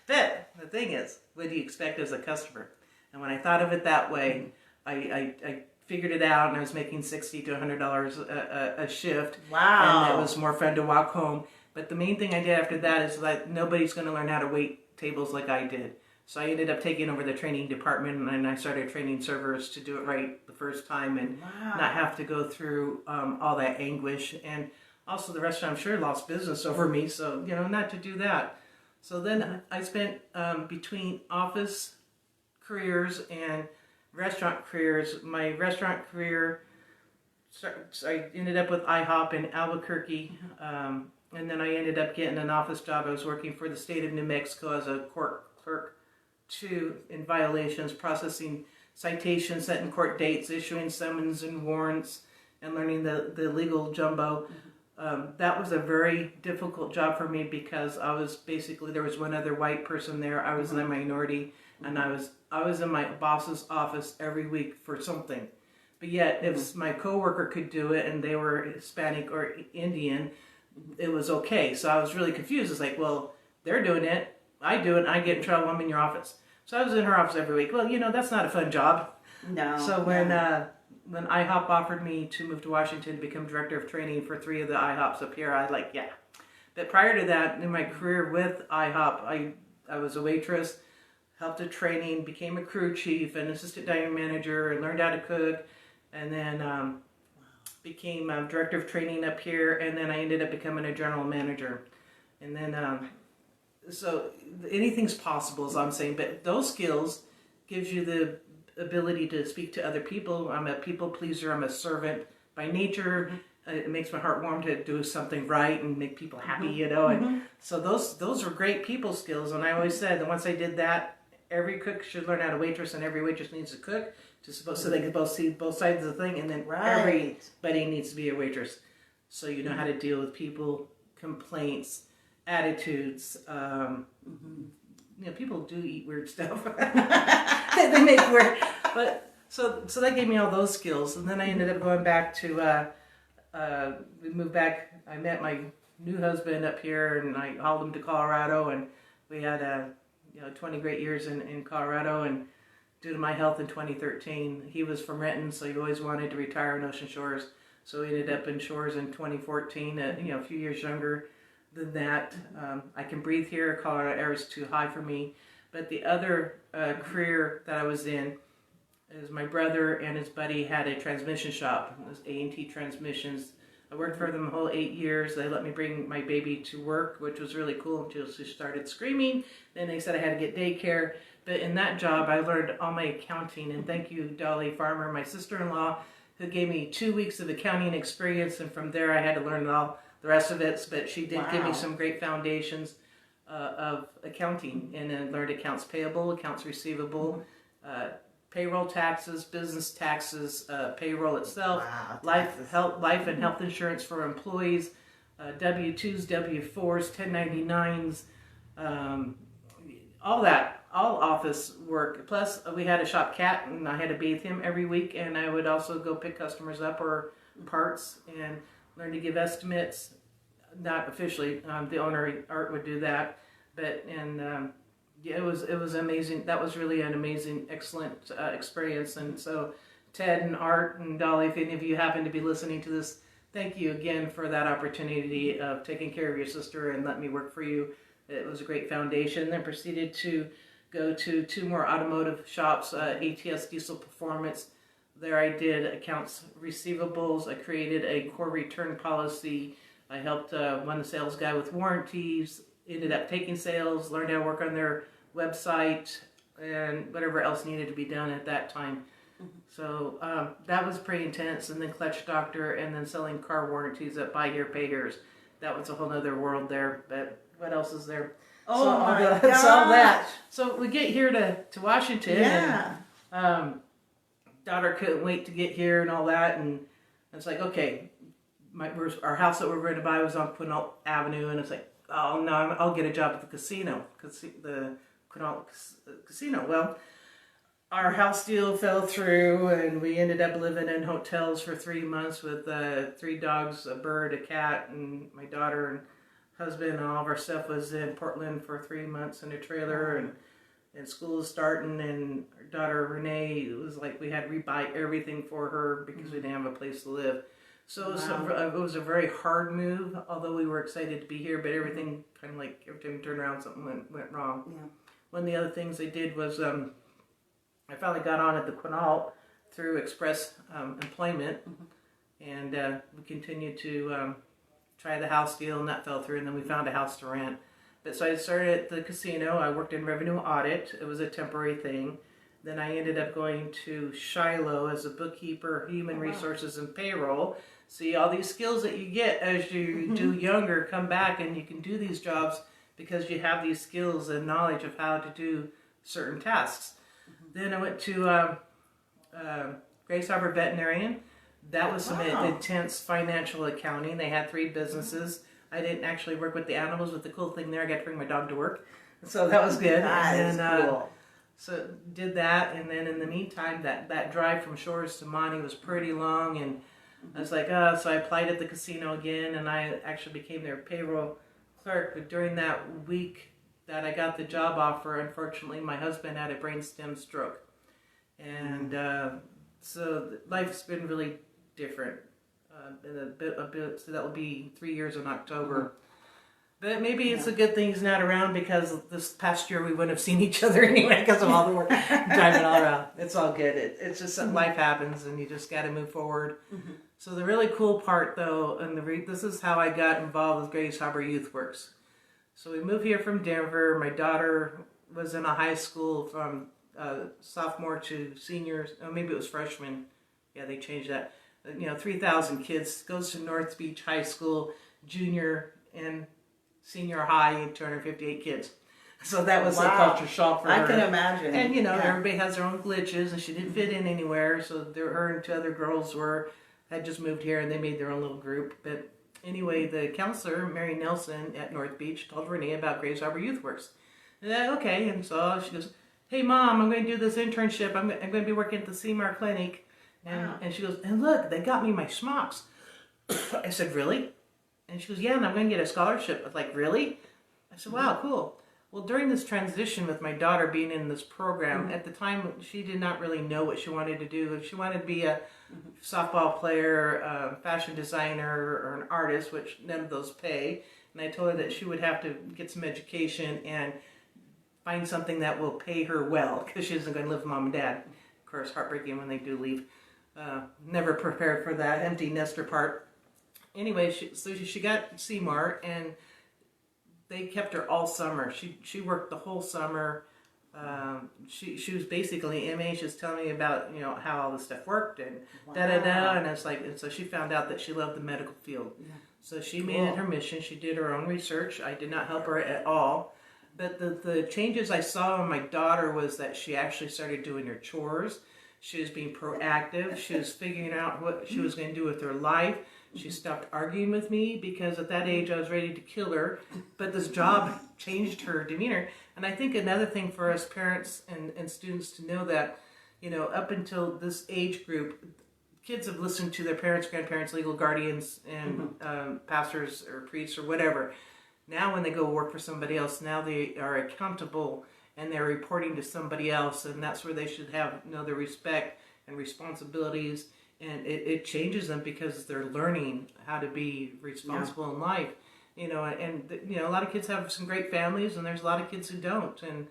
But the thing is, what do you expect as a customer? And when I thought of it that way, I figured it out, and I was making $60 to $100 a shift. Wow. And it was more fun to walk home. But the main thing I did after that is that nobody's going to learn how to wait tables like I did. So I ended up taking over the training department, and I started training servers to do it right the first time and not have to go through all that anguish. And also the restaurant, I'm sure, lost business over me, so, not to do that. So then I spent between office careers and restaurant careers. My restaurant career, I ended up with IHOP in Albuquerque, and then I ended up getting an office job. I was working for the state of New Mexico as a court clerk in violations, processing citations, setting court dates, issuing summons and warrants, and learning the legal jumbo. That was a very difficult job for me because I was basically, there was one other white person there. I was in a minority, and I was in my boss's office every week for something. But yet, if my coworker could do it and they were Hispanic or Indian, it was okay. So I was really confused. It's like, well, they're doing it, I do it, and I get in trouble, I'm in your office. So I was in her office every week. Well, that's not a fun job. No. So when IHOP offered me to move to Washington to become director of training for 3 of the IHOPs up here, I was like, yeah. But prior to that, in my career with IHOP, I was a waitress, helped with training, became a crew chief, an assistant dining manager, and learned how to cook, and then became director of training up here, and then I ended up becoming a general manager. And then, so anything's possible, as I'm saying, but those skills gives you the ability to speak to other people. I'm a people pleaser. I'm a servant by nature. It makes my heart warm to do something right and make people happy, And so those are great people skills. And I always said that once I did that, every cook should learn how to waitress, and every waitress needs to cook so they can both see both sides of the thing. And then everybody needs to be a waitress, so you know how to deal with people, complaints, attitudes. People do eat weird stuff. They make weird, but so that gave me all those skills. And then I ended up going back to we moved back. I met my new husband up here, and I hauled him to Colorado, and we had 20 great years in Colorado. And due to my health in 2013, he was from Renton, so he always wanted to retire in Ocean Shores. So we ended up in Shores in 2014. A few years younger than that. I can breathe here. Colorado air is too high for me. But the other career that I was in is my brother and his buddy had a transmission shop. It was A&T Transmissions. I worked for them the whole 8 years. They let me bring my baby to work, which was really cool until she started screaming. Then they said I had to get daycare. But in that job, I learned all my accounting. And thank you, Dolly Farmer, my sister-in-law, who gave me 2 weeks of accounting experience. And from there, I had to learn all the rest of it. But she did give me some great foundations of accounting. And then learned accounts payable, accounts receivable, payroll taxes, business taxes, payroll itself, life and health insurance for employees, W-2s, W-4s, 1099s, all that, all office work. Plus, we had a shop cat, and I had to bathe him every week, and I would also go pick customers up or parts and learn to give estimates. Not officially, the owner, Art, would do that, but yeah, it was amazing. That was really an amazing, excellent experience. And so Ted and Art and Dolly, if any of you happen to be listening to this, thank you again for that opportunity of taking care of your sister and letting me work for you. It was a great foundation. Then proceeded to go to 2 more automotive shops, ATS Diesel Performance. There I did accounts receivables. I created a core return policy. I helped one sales guy with warranties. Ended up taking sales, learned how to work on their website, and whatever else needed to be done at that time. So that was pretty intense. And then Clutch Doctor, and then selling car warranties at Buy Here, Pay Here's. That was a whole other world there. But what else is there? Oh so, my gosh. That's all that. So we get here to Washington. Yeah. And daughter couldn't wait to get here and all that. And it's like, okay, our house that we're going to buy was on Quinault Avenue. And it's like, oh no, I'll get a job at the casino. The Quinault Casino. Well, our house deal fell through, and we ended up living in hotels for 3 months with 3 dogs, a bird, a cat, and my daughter and husband, and all of our stuff was in Portland for 3 months in a trailer, and school was starting, and our daughter Renee, it was like we had to re-buy everything for her because we didn't have a place to live. So it was a very hard move, although we were excited to be here, but everything kind of like every time we turned around, something went wrong. Yeah. One of the other things they did was I finally got on at the Quinault through Express Employment, and we continued to try the house deal, and that fell through, and then we found a house to rent. But so I started at the casino. I worked in revenue audit. It was a temporary thing. Then I ended up going to Shiloh as a bookkeeper, human resources, and payroll. See, all these skills that you get as you do younger come back, and you can do these jobs because you have these skills and knowledge of how to do certain tasks. Then I went to Grace Harbour Veterinarian. That was some intense financial accounting. They had 3 businesses. I didn't actually work with the animals, but the cool thing there, I got to bring my dog to work. So that was good. That is cool. So did that, and then in the meantime, that drive from Shores to Monty was pretty long, and I was like, so I applied at the casino again, and I actually became their payroll clerk. But during that week that I got the job offer, unfortunately, my husband had a brainstem stroke, and so life's been really different. A bit. So that will be 3 years in October. But maybe it's a good thing he's not around, because this past year we wouldn't have seen each other anyway because of all the work driving all around. It's all good. It's just that life happens, and you just got to move forward. So the really cool part, though, and this is how I got involved with Grace Harbour Youth Works. So we moved here from Denver. My daughter was in a high school from sophomore to seniors. Oh, maybe it was freshman. Yeah, they changed that. 3,000 kids. Goes to North Beach High School, junior and senior high, 258 kids. So that was a culture shock for her. I can imagine. And everybody has their own glitches, and she didn't fit in anywhere. So her and 2 other girls had just moved here, and they made their own little group. But anyway, the counselor, Mary Nelson at North Beach, told Renee about Grace Harbour Youth Works. And okay, and so she goes, "Hey Mom, I'm going to do this internship. I'm going to be working at the CMAR clinic." And she goes, "And look, they got me my schmucks." I said, "Really?" And she goes, "Yeah, and I'm going to get a scholarship." I was like, "Really?" I said, "Wow, cool." Well, during this transition with my daughter being in this program, at the time she did not really know what she wanted to do. If she wanted to be a softball player, a fashion designer, or an artist, which none of those pay. And I told her that she would have to get some education and find something that will pay her well, because she isn't going to live with Mom and Dad. Of course, heartbreaking when they do leave. Never prepared for that empty nester part. Anyway, she got CMAR, and they kept her all summer. She worked the whole summer. She was basically MA. She was telling me about how all this stuff worked and and it's like, and so she found out that she loved the medical field. Yeah. So she made it her mission. She did her own research. I did not help her at all. But the changes I saw in my daughter was that she actually started doing her chores. She was being proactive. She was figuring out what she was going to do with her life. She stopped arguing with me, because at that age I was ready to kill her. But this job changed her demeanor. And I think another thing for us parents and students to know that, up until this age group, kids have listened to their parents, grandparents, legal guardians, and pastors or priests or whatever. Now when they go work for somebody else, now they are accountable, and they're reporting to somebody else, and that's where they should have their respect and responsibilities. And it changes them, because they're learning how to be responsible in life. And a lot of kids have some great families, and there's a lot of kids who don't. And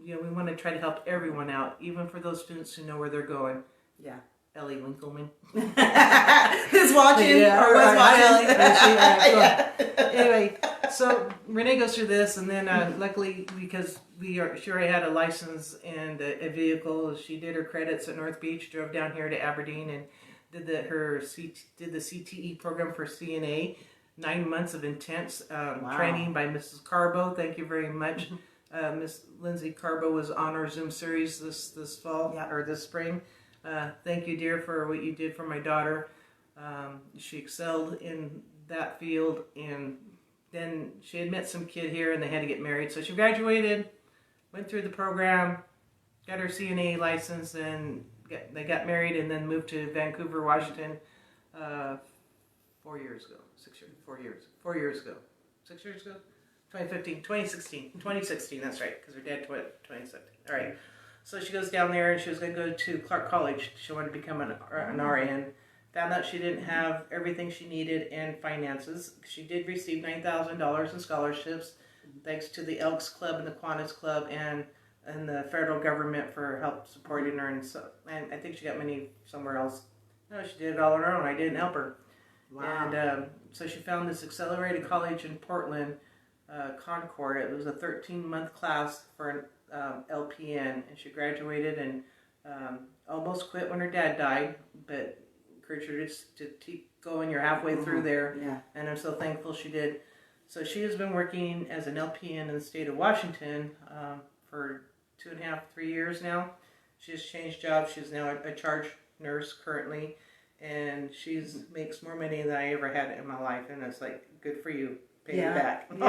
we want to try to help everyone out, even for those students who know where they're going. Yeah. Ellie Winkleman. Who's watching or was watching. Anyway, So Renee goes through this, and then luckily, because she already had a license and a vehicle, she did her credits at North Beach, drove down here to Aberdeen, and did the CTE program for CNA. 9 months of intense training by Mrs. Carbo. Thank you very much. Miss Lindsay Carbo was on our Zoom series this fall or this spring. Thank you, dear, for what you did for my daughter. She excelled in that field, and then she had met some kid here, and they had to get married. So she graduated, went through the program, got her CNA license, and they got married, and then moved to Vancouver, Washington. 4 years ago. 4 years ago. 6 years ago? 2016, that's right, because her dad 2017. All right. So she goes down there, and she was going to go to Clark College. She wanted to become an RN. Found out she didn't have everything she needed and finances. She did receive $9,000 in scholarships, thanks to the Elks Club and the Kiwanis Club and the federal government for help supporting her. And I think she got money somewhere else. No, she did it all on her own. I didn't help her. Wow. And so she found this accelerated college in Portland, Concord. It was a 13-month class for an LPN, and she graduated and almost quit when her dad died, but encouraged her to keep going. You're halfway through there, and I'm so thankful she did. So she has been working as an LPN in the state of Washington for 2.5, 3 years now. She has changed jobs. She's now a charge nurse currently. And she makes more money than I ever had in my life, and it's like, good for you, pay me back. Yeah.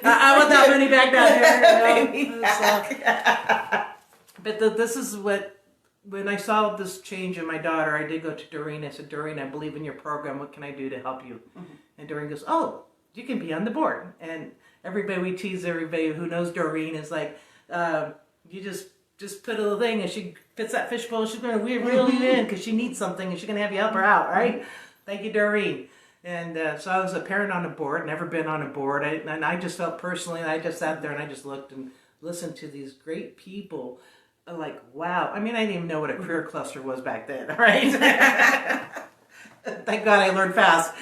I want that money back down there. Pay me back. But this is when I saw this change in my daughter, I did go to Doreen. I said, Doreen, I believe in your program. What can I do to help you? Mm-hmm. And Doreen goes, oh, you can be on the board. And we tease everybody who knows Doreen is like, you just put a little thing, and she fits that fishbowl. She's going to reel you in because she needs something, and she's going to have you help her out, right? Thank you, Doreen. And so I was a parent on a board, never been on a board. And I just felt personally, I just sat there and I just looked and listened to these great people. Like, wow. I mean, I didn't even know what a career cluster was back then, right? Thank God I learned fast.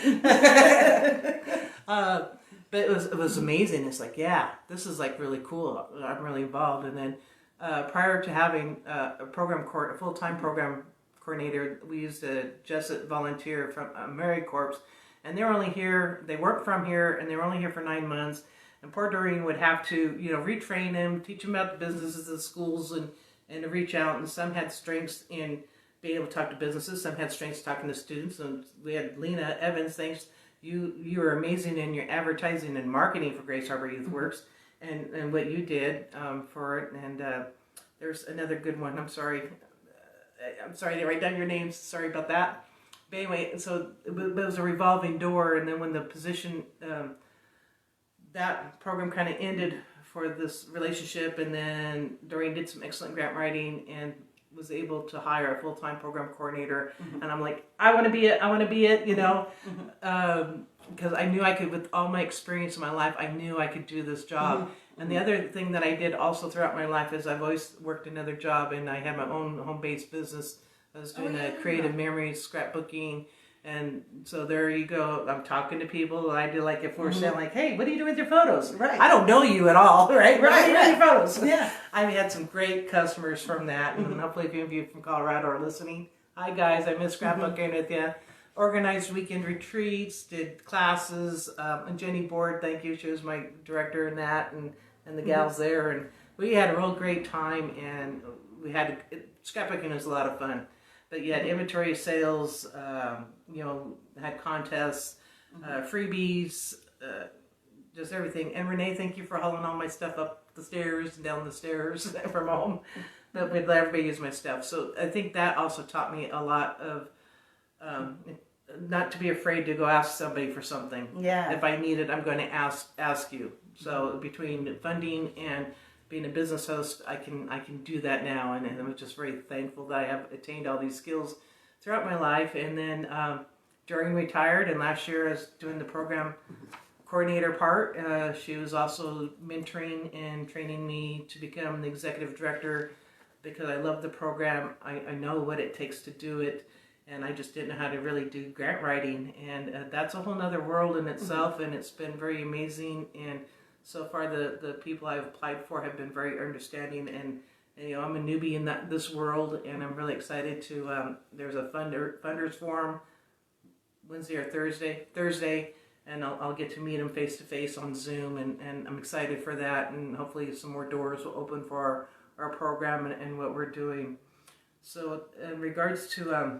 But it was amazing. It's like, yeah, this is like really cool. I'm really involved. And then prior to having a full-time program coordinator, we used a Jessup volunteer from AmeriCorps, and they weren't from here, and they were only here for 9 months. And poor Doreen would have to, retrain them, teach them about the businesses, the schools, and to reach out. And some had strengths in being able to talk to businesses, some had strengths talking to students. And we had Lena Evans. Thanks, you were amazing in your advertising and marketing for Grace Harbor Youth Works. And what you did for it. And there's another good one. I'm sorry I didn't write down your names. Sorry about that. But anyway, so it was a revolving door. And then when the position, that program kind of ended for this relationship, and then Doreen did some excellent grant writing and was able to hire a full-time program coordinator. Mm-hmm. And I'm like, I want to be it, because I knew I could, with all my experience in my life, I knew I could do this job. Mm-hmm. And the other thing that I did also throughout my life is I've always worked another job, and I had my own home-based business. I was doing creative memories, scrapbooking, and so there you go. I'm talking to people. I do like if we're saying like, hey, what do you do with your photos? Right. I don't know you at all, right? What do you do with your photos? Yeah. I've had some great customers from that, and hopefully if any of you from Colorado are listening, hi guys, I miss scrapbooking with you. Organized weekend retreats, did classes, and Jenny Board, thank you. She was my director in that, and the gals there, and we had a real great time, and we had scrapbooking was a lot of fun. But you had inventory sales, had contests, freebies, just everything. And Renee, thank you for hauling all my stuff up the stairs and down the stairs from home. But we'd let everybody use my stuff. So I think that also taught me a lot of not to be afraid to go ask somebody for something. Yeah. If I need it, I'm going to ask you. So between funding and being a business host, I can do that now, and I'm just very thankful that I have attained all these skills throughout my life. And then during retired, and last year I was doing the program coordinator part. She was also mentoring and training me to become the executive director because I love the program. I know what it takes to do it, and I just didn't know how to really do grant writing, and that's a whole nother world in itself, and it's been very amazing. And so far, the people I've applied for have been very understanding, and I'm a newbie in this world, and I'm really excited to. There's a funders forum Wednesday or Thursday, and I'll get to meet them face to face on Zoom, and I'm excited for that, and hopefully some more doors will open for our program and what we're doing. So in regards to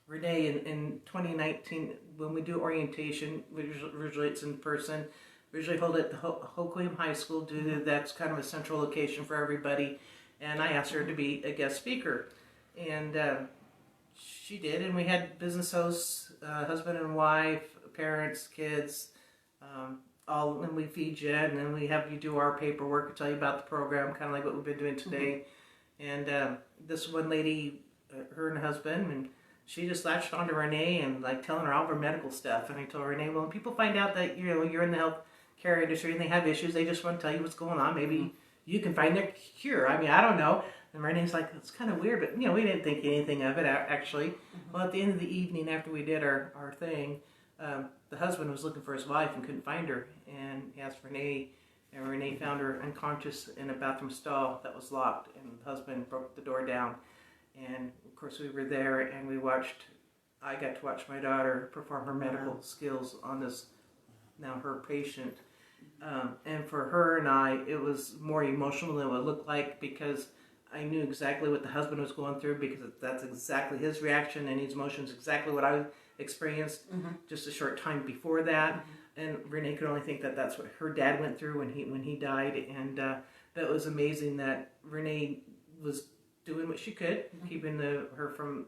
Renee, in 2019, when we do orientation, usually it's in person. We usually hold it at the Hoquiam High School due to that's kind of a central location for everybody. And I asked her to be a guest speaker. And she did. And we had business hosts, husband and wife, parents, kids, all. And we feed you. And then we have you do our paperwork and tell you about the program, kind of like what we've been doing today. And this one lady, her and her husband, and she just latched onto Renee and like telling her all of her medical stuff. And I told Renee, well, when people find out that you're in the healthcare industry and they have issues, they just want to tell you what's going on. Maybe you can find their cure. I mean, I don't know. And Renee's like, it's kind of weird, but we didn't think anything of it actually. Well, at the end of the evening, after we did our thing, the husband was looking for his wife and couldn't find her, and he asked Renee. And Renee found her unconscious in a bathroom stall that was locked, and the husband broke the door down. And of course we were there, and I got to watch my daughter perform her medical skills on this, now her patient. And for her and I, it was more emotional than it would look like, because I knew exactly what the husband was going through, because that's exactly his reaction and his emotions, exactly what I experienced just a short time before that. And Renee could only think that that's what her dad went through when he died. And that was amazing that Renee was doing what she could, keeping her from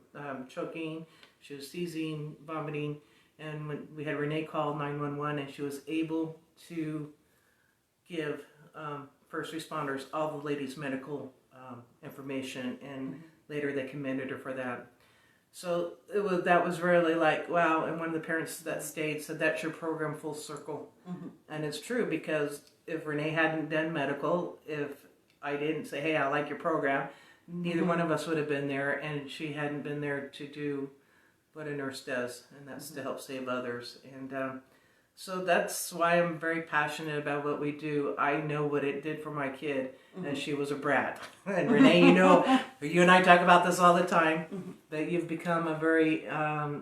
choking. She was seizing, vomiting. And when we had Renee call 911, and she was able to give first responders all the ladies' medical information. And later they commended her for that. So that was really like, wow. And one of the parents that stayed said, that's your program full circle. And it's true, because if Renee hadn't done medical, if I didn't say, hey, I like your program, neither one of us would have been there, and she hadn't been there to do what a nurse does, and that's to help save others. And so that's why I'm very passionate about what we do. I know what it did for my kid, and she was a brat. And Renee, you and I talk about this all the time, that you've become a very, I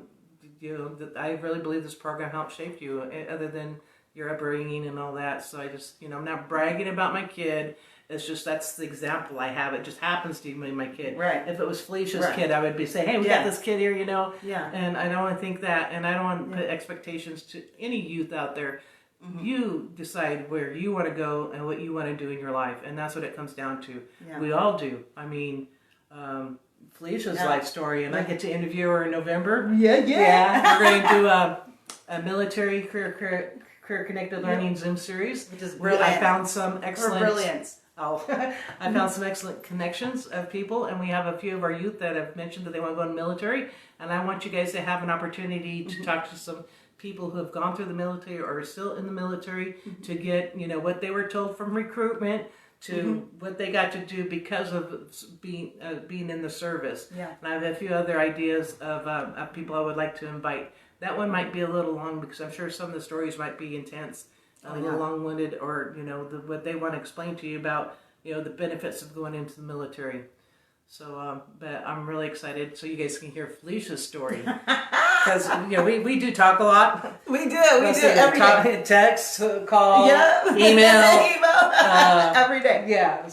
really believe this program helped shape you, other than your upbringing and all that. So I just, I'm not bragging about my kid. It's just, that's the example I have. It just happens to be my kid. Right. If it was Felicia's kid, I would be saying, hey, we got this kid here, Yeah. And I don't want to think that, and I don't want to put expectations to any youth out there. You decide where you want to go and what you want to do in your life, and that's what it comes down to. Yeah. We all do. I mean, Felicia's life story, and I get to interview her in November. Yeah. We're going to do a military career connected learning Zoom series, which is brilliant. I found some excellent. Brilliance. I found some excellent connections of people, and we have a few of our youth that have mentioned that they want to go in the military, and I want you guys to have an opportunity to talk to some people who have gone through the military or are still in the military to get, what they were told from recruitment to what they got to do because of being in the service. Yeah. And I have a few other ideas of people I would like to invite. That one might be a little long, because I'm sure some of the stories might be intense. A little long-winded, or what they want to explain to you about the benefits of going into the military. So, but I'm really excited so you guys can hear Felicia's story, because we do talk a lot. We do every day. Text, call, email, every day.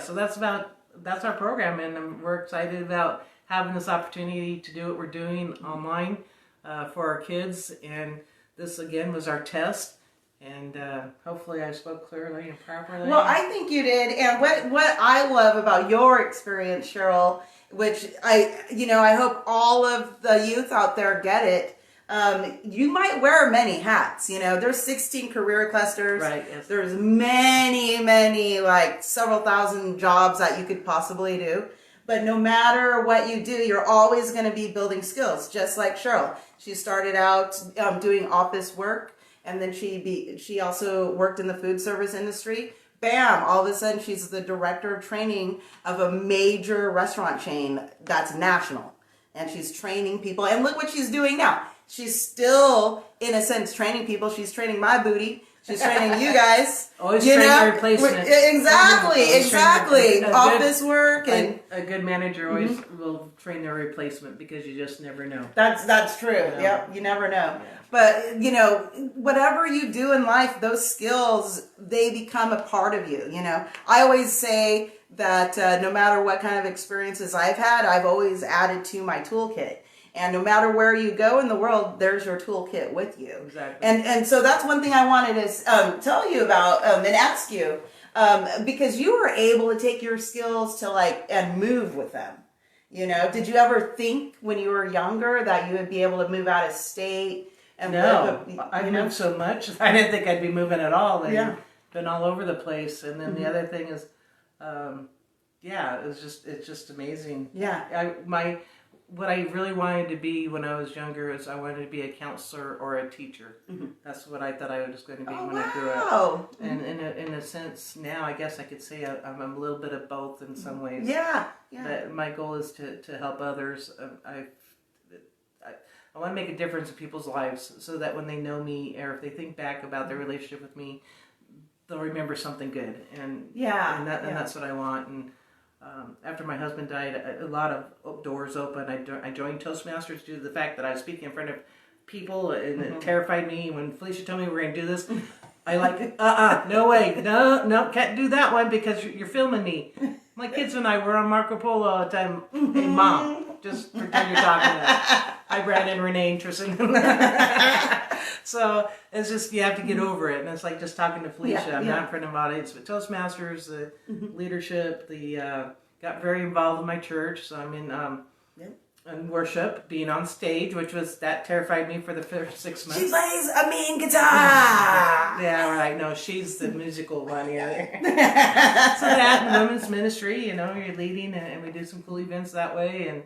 So that's our program, and we're excited about having this opportunity to do what we're doing online for our kids. And this, again, was our test, and hopefully I spoke clearly and properly. Well, I think you did, and what I love about your experience, Cheryl, which I hope all of the youth out there get it, you might wear many hats. There's 16 career clusters. Right. Yes. There's many, like several thousand jobs that you could possibly do. But no matter what you do, you're always going to be building skills, just like Cheryl. She started out doing office work, and then she also worked in the food service industry. bam, all of a sudden she's the director of training of a major restaurant chain that's national. And she's training people. And look what she's doing now. She's still, in a sense, training people. She's training my booty. She's training you guys. Always train a replacement. Exactly. Office work and a good manager always will train their replacement because you just never know. That's true. Yep, you never know. Yeah. But whatever you do in life, those skills, they become a part of you. I always say that no matter what kind of experiences I've had, I've always added to my toolkit. And no matter where you go in the world, there's your toolkit with you. Exactly. And so that's one thing I wanted to tell you about and ask you, because you were able to take your skills to and move with them. Did you ever think when you were younger that you would be able to move out of state? And I've moved so much. I didn't think I'd be moving at all. And been all over the place. And then the other thing is, it's just amazing. Yeah. What I really wanted to be when I was younger is I wanted to be a counselor or a teacher. Mm-hmm. That's what I thought I was going to be when I grew up. And in a sense, now I guess I could say I'm a little bit of both in some ways. Yeah. But my goal is to help others. I want to make a difference in people's lives so that when they know me or if they think back about their relationship with me, they'll remember something good. And that's what I want. And after my husband died, a lot of doors opened. I joined Toastmasters due to the fact that I was speaking in front of people, and it terrified me. When Felicia told me we were going to do this, I no way, no, can't do that one because you're filming me. My kids and I were on Marco Polo all the time. Hey, Mom, just pretend you're talking to us. Hi, Brandon, Renee, and Tristan. So it's just, you have to get over it. And it's like just talking to Felicia. I'm not in front of an audience, but Toastmasters, the leadership, got very involved in my church. So I'm in worship, being on stage, that terrified me for the first 6 months. She plays a mean guitar. Yeah, right. No, she's the musical one here. So that women's ministry, you're leading, and we do some cool events that way. And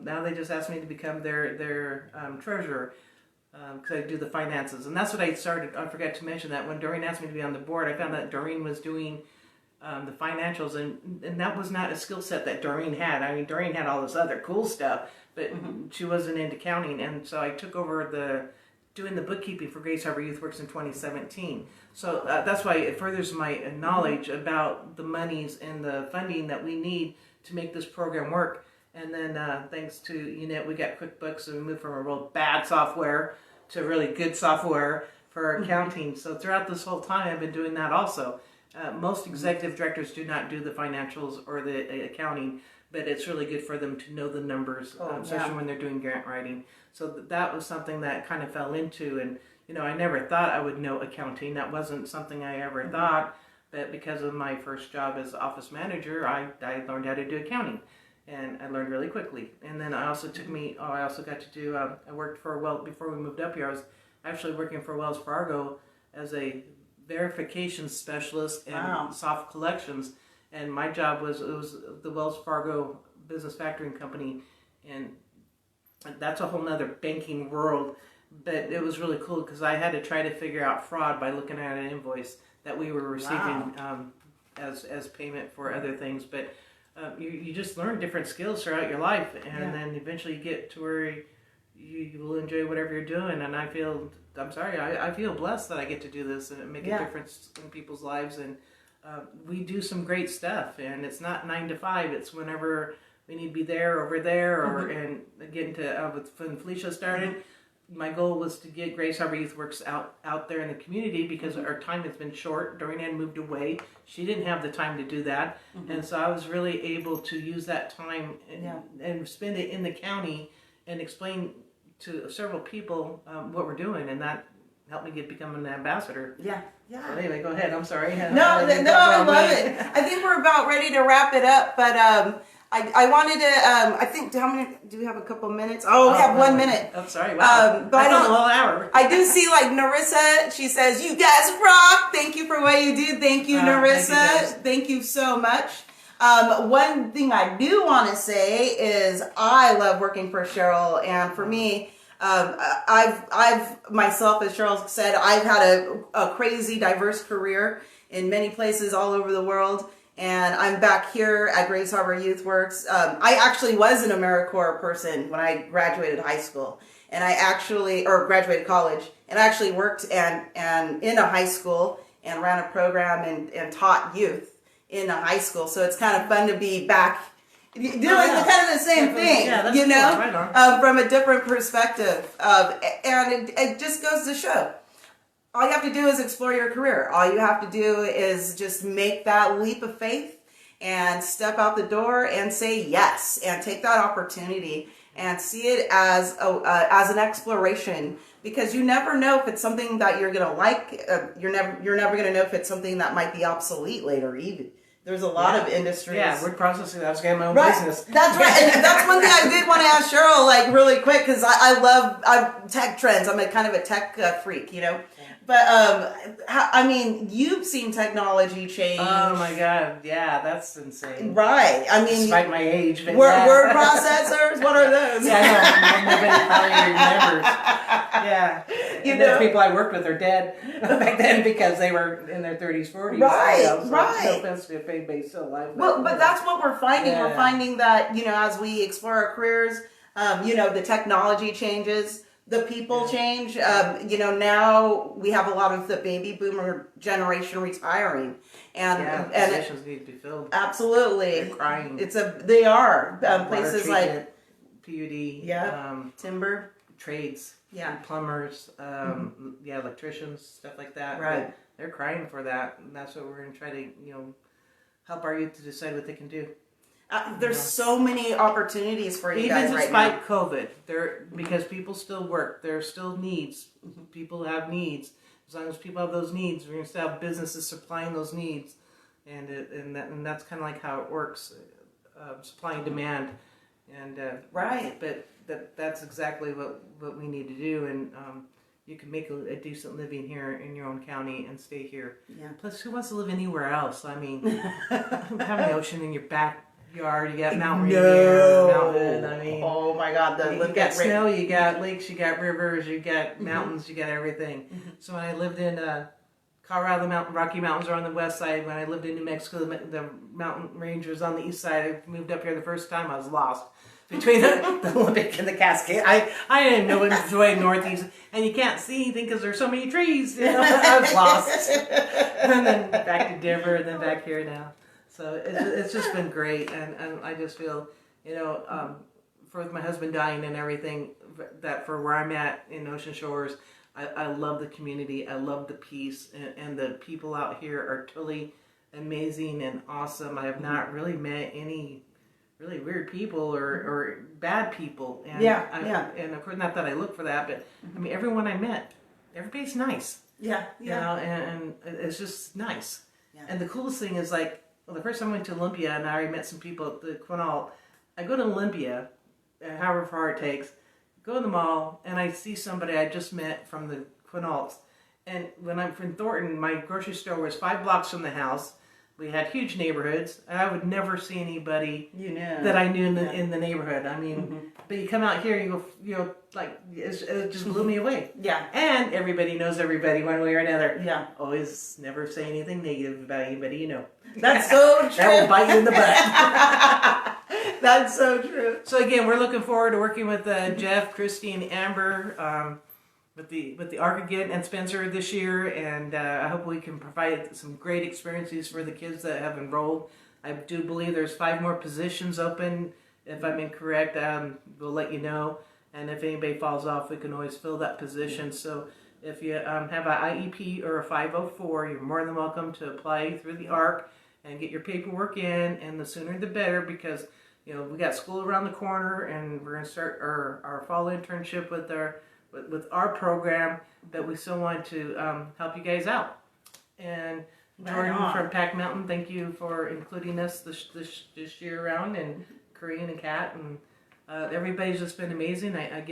now they just asked me to become their treasurer. Because I do the finances. And that's what I started. I forgot to mention that when Doreen asked me to be on the board, I found that Doreen was doing the financials. And that was not a skill set that Doreen had. I mean, Doreen had all this other cool stuff, but she wasn't into counting. And so I took over doing the bookkeeping for Grace Harbour Youth Works in 2017. So that's why it furthers my knowledge about the monies and the funding that we need to make this program work. And then thanks to Unit, we got QuickBooks, and we moved from a real bad software to really good software for accounting. So throughout this whole time, I've been doing that also. Most executive directors do not do the financials or the accounting, but it's really good for them to know the numbers, especially when they're doing grant writing. So that was something that kind of fell into, and I never thought I would know accounting. That wasn't something I ever thought, but because of my first job as office manager, I learned how to do accounting. And I learned really quickly. And then I also got to do, I worked for before we moved up here, I was actually working for Wells Fargo as a verification specialist and soft collections. And my job was the Wells Fargo Business Factoring Company. And that's a whole nother banking world. But it was really cool because I had to try to figure out fraud by looking at an invoice that we were receiving as payment for other things. But you just learn different skills throughout your life, and then eventually you get to where you will enjoy whatever you're doing. And I feel blessed that I get to do this and make a difference in people's lives. And we do some great stuff, and it's not 9 to 5. It's whenever we need to be there, over there, or and get into when Felicia started. My goal was to get Grace Harbour Youth Works out there in the community because our time has been short. Doreen had moved away. She didn't have the time to do that. And so I was really able to use that time and spend it in the county and explain to several people what we're doing. And that helped me become an ambassador. Yeah. So anyway, go ahead. I'm sorry. No, I love it. I think we're about ready to wrap it up, but I wanted to, I think, how many, do we have a couple minutes? Oh, we have 1 minute. I'm sorry, wow. But I don't, a whole hour. I do see Narissa, she says, you guys rock. Thank you for what you do. Thank you, Narissa. Thank you so much. One thing I do want to say is I love working for Cheryl, and for me, I've myself, as Cheryl said, I've had a crazy diverse career. in many places all over the world. And I'm back here at Grays Harbor Youth Works. I actually was an AmeriCorps person when I graduated high school, and graduated college, and I actually worked and in a high school and ran a program and taught youth in a high school. So it's kind of fun to be back doing kind of the same thing, you know, cool. Right from a different perspective. And it just goes to show. All you have to do is explore your career. All you have to do is just make that leap of faith and step out the door and say yes, and take that opportunity and see it as an exploration, because you never know if it's something that you're gonna like. You're never gonna know if it's something that might be obsolete later. Even there's a lot of industries. Yeah, word processing. I was getting my own Right. business. That's right. And that's one thing I did want to ask Cheryl, like really quick, because I love tech trends. I'm a kind of a tech freak, you know. But I mean, you've seen technology change. Oh my God! Yeah, that's insane. Right. I mean, despite my age, but word processors. What are those? Yeah, I know. Nobody probably remembers. Yeah, You and know? the people I worked with are dead back then because they were in their 30s, 40s. Right, You know, so right. No offense to anybody still alive. Well, but that's what we're finding. Yeah. We're finding that, you know, as we explore our careers, you know, the technology changes, the people change. You know, now we have a lot of the baby boomer generation retiring, and positions need to be filled. absolutely, They're crying. They are Water places like treatment, PUD. timber, Trades. Yeah. Plumbers. Electricians, stuff like that. Right. But they're crying for that, and that's what we're going to try to, you know, help our youth to decide what they can do. There's so many opportunities for you guys right now. Even despite COVID, because people still work, there are still needs. People have needs. As long as people have those needs, we're going to still have businesses supplying those needs, and that's kind of like how it works, supply and demand, and Right. But that's exactly what we need to do, and you can make a decent living here in your own county and stay here. Yeah. Plus, who wants to live anywhere else? I mean, have an ocean in your backyard. You got Mount Rainier, Mountain. I mean, oh my God, you got snow, you got lakes, you got rivers, you got mountains, you got everything. So when I lived in Colorado, the Rocky Mountains are on the west side. When I lived in New Mexico, the mountain range was on the east side. I moved up here the first time, I was lost between the Olympic and the Cascade. I didn't know which way northeast, and you can't see anything because there's so many trees. You know? I was lost. And then back to Denver, and then back here now. So it's just been great, and I just feel, you know, for my husband dying and everything, that for where I'm at in Ocean Shores, I love the community, I love the peace, and the people out here are totally amazing and awesome. I have not really met any really weird people or bad people, and and of course, not that I look for that, but I mean, everyone I met, everybody's nice. Yeah. You know, and it's just nice. Yeah. And the coolest thing is, like, well, the first time I went to Olympia, and I already met some people at the Quinault. I go to Olympia, however far it takes, go in the mall, and I see somebody I just met from the Quinaults. And when I'm from Thornton, my grocery store was 5 blocks from the house. We had huge neighborhoods, and I would never see anybody that I knew in the neighborhood. I mean, but you come out here, you go, like, it just blew me away. Yeah. And everybody knows everybody one way or another. Yeah. Always never say anything negative about anybody you know. That's so true. That will bite you in the butt. That's so true. So again, we're looking forward to working with Jeff, Christy, and Amber with the ARC again and Spencer this year, and I hope we can provide some great experiences for the kids that have enrolled. I do believe there's 5 more positions open. If I'm incorrect, we'll let you know. And if anybody falls off, we can always fill that position. So if you have an IEP or a 504, you're more than welcome to apply through the ARC and get your paperwork in, and the sooner the better, because you know we got school around the corner, and we're going to start our fall internship with our program, but we still want to help you guys out. And Jordan from Pack Mountain, thank you for including us this year around, and Korean and Kat, and everybody's just been amazing. I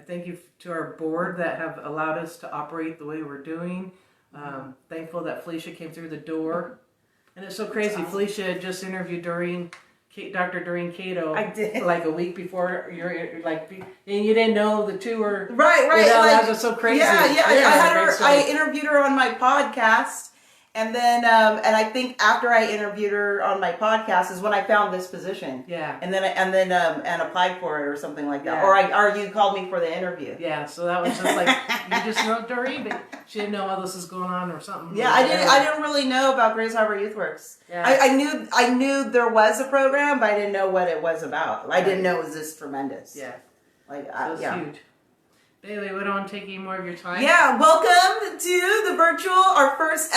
thank you to our board that have allowed us to operate the way we're doing. Thankful that Felicia came through the door. And it's so crazy. Awesome. Felicia just interviewed Dr. Doreen Cato. I did. Like a week before you're like, and you didn't know the two were right. You know, Like, that was so crazy. Yeah. I interviewed her on my podcast, And then, and I think after I interviewed her on my podcast is when I found this position. Yeah. And then, and applied for it or something like that. Yeah. Or you called me for the interview. Yeah, so that was just like, you just wrote Doreen, but she didn't know all this was going on or something. Yeah, I didn't really know about Grays Harbor Youth Works. Yeah. I knew there was a program, but I didn't know what it was about. I didn't know it was this tremendous. Yeah. Like, So it's huge. Bailey, we don't want to take any more of your time. Yeah, welcome to the our first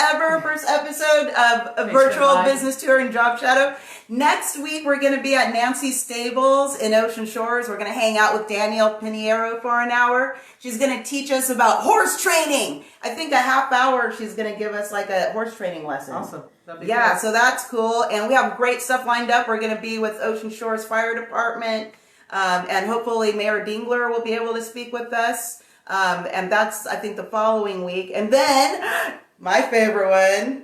episode of a virtual Live. business tour and job shadow. Next week, we're going to be at Nancy's Stables in Ocean Shores. We're going to hang out with Danielle Pinheiro for an hour. She's going to teach us about horse training. I think a half hour she's going to give us like a horse training lesson. Awesome. Yeah, cool. so that's cool. And we have great stuff lined up. We're going to be with Ocean Shores Fire Department. And hopefully Mayor Dingler will be able to speak with us. And that's, I think, the following week. And then, my favorite one,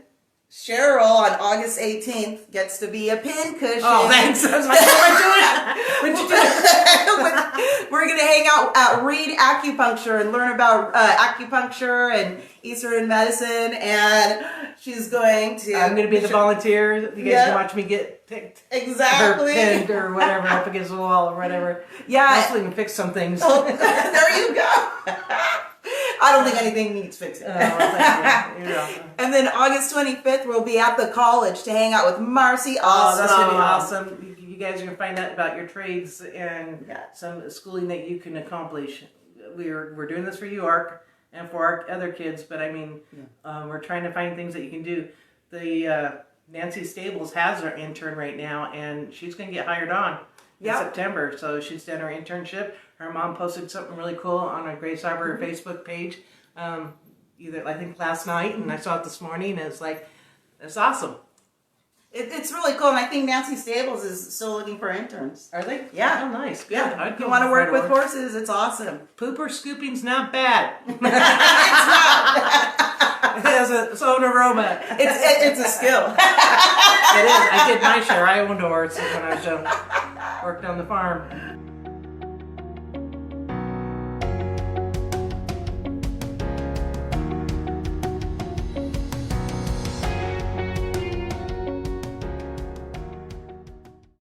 Cheryl on August 18th gets to be a pin cushion. Oh, thanks. I was like, what am I doing? What'd you do? We're going to hang out at Reed Acupuncture and learn about acupuncture and Eastern medicine. And she's going to... I'm going to be the volunteer. You guys can watch me get picked. Exactly. Or pinned or whatever up against the wall or whatever. Yeah. Hopefully we can fix some things. Oh, there you go. I don't think anything needs fixing. Oh, thank you. You're welcome. And then August 25th, we'll be at the college to hang out with Marcy. Oh, that's going to be awesome. You guys are going to find out about your trades and some schooling that you can accomplish. We're doing this for you, ARC, and for our other kids, but I mean, we're trying to find things that you can do. The Nancy Stables has her intern right now, and she's going to get hired on in September. So she's done her internship. Her mom posted something really cool on our Grays Harbor Facebook page, either I think last night, and I saw it this morning, and it's awesome. It's really cool, and I think Nancy Stables is still looking for interns. Are they? Yeah. Oh, nice. Good. Yeah. I'd If you go want to right work with away. horses, it's awesome. Pooper scooping's not bad. It's not. It has its own aroma. It's a skill. It is. I did my share. I owned a horse when I was young. Worked on the farm.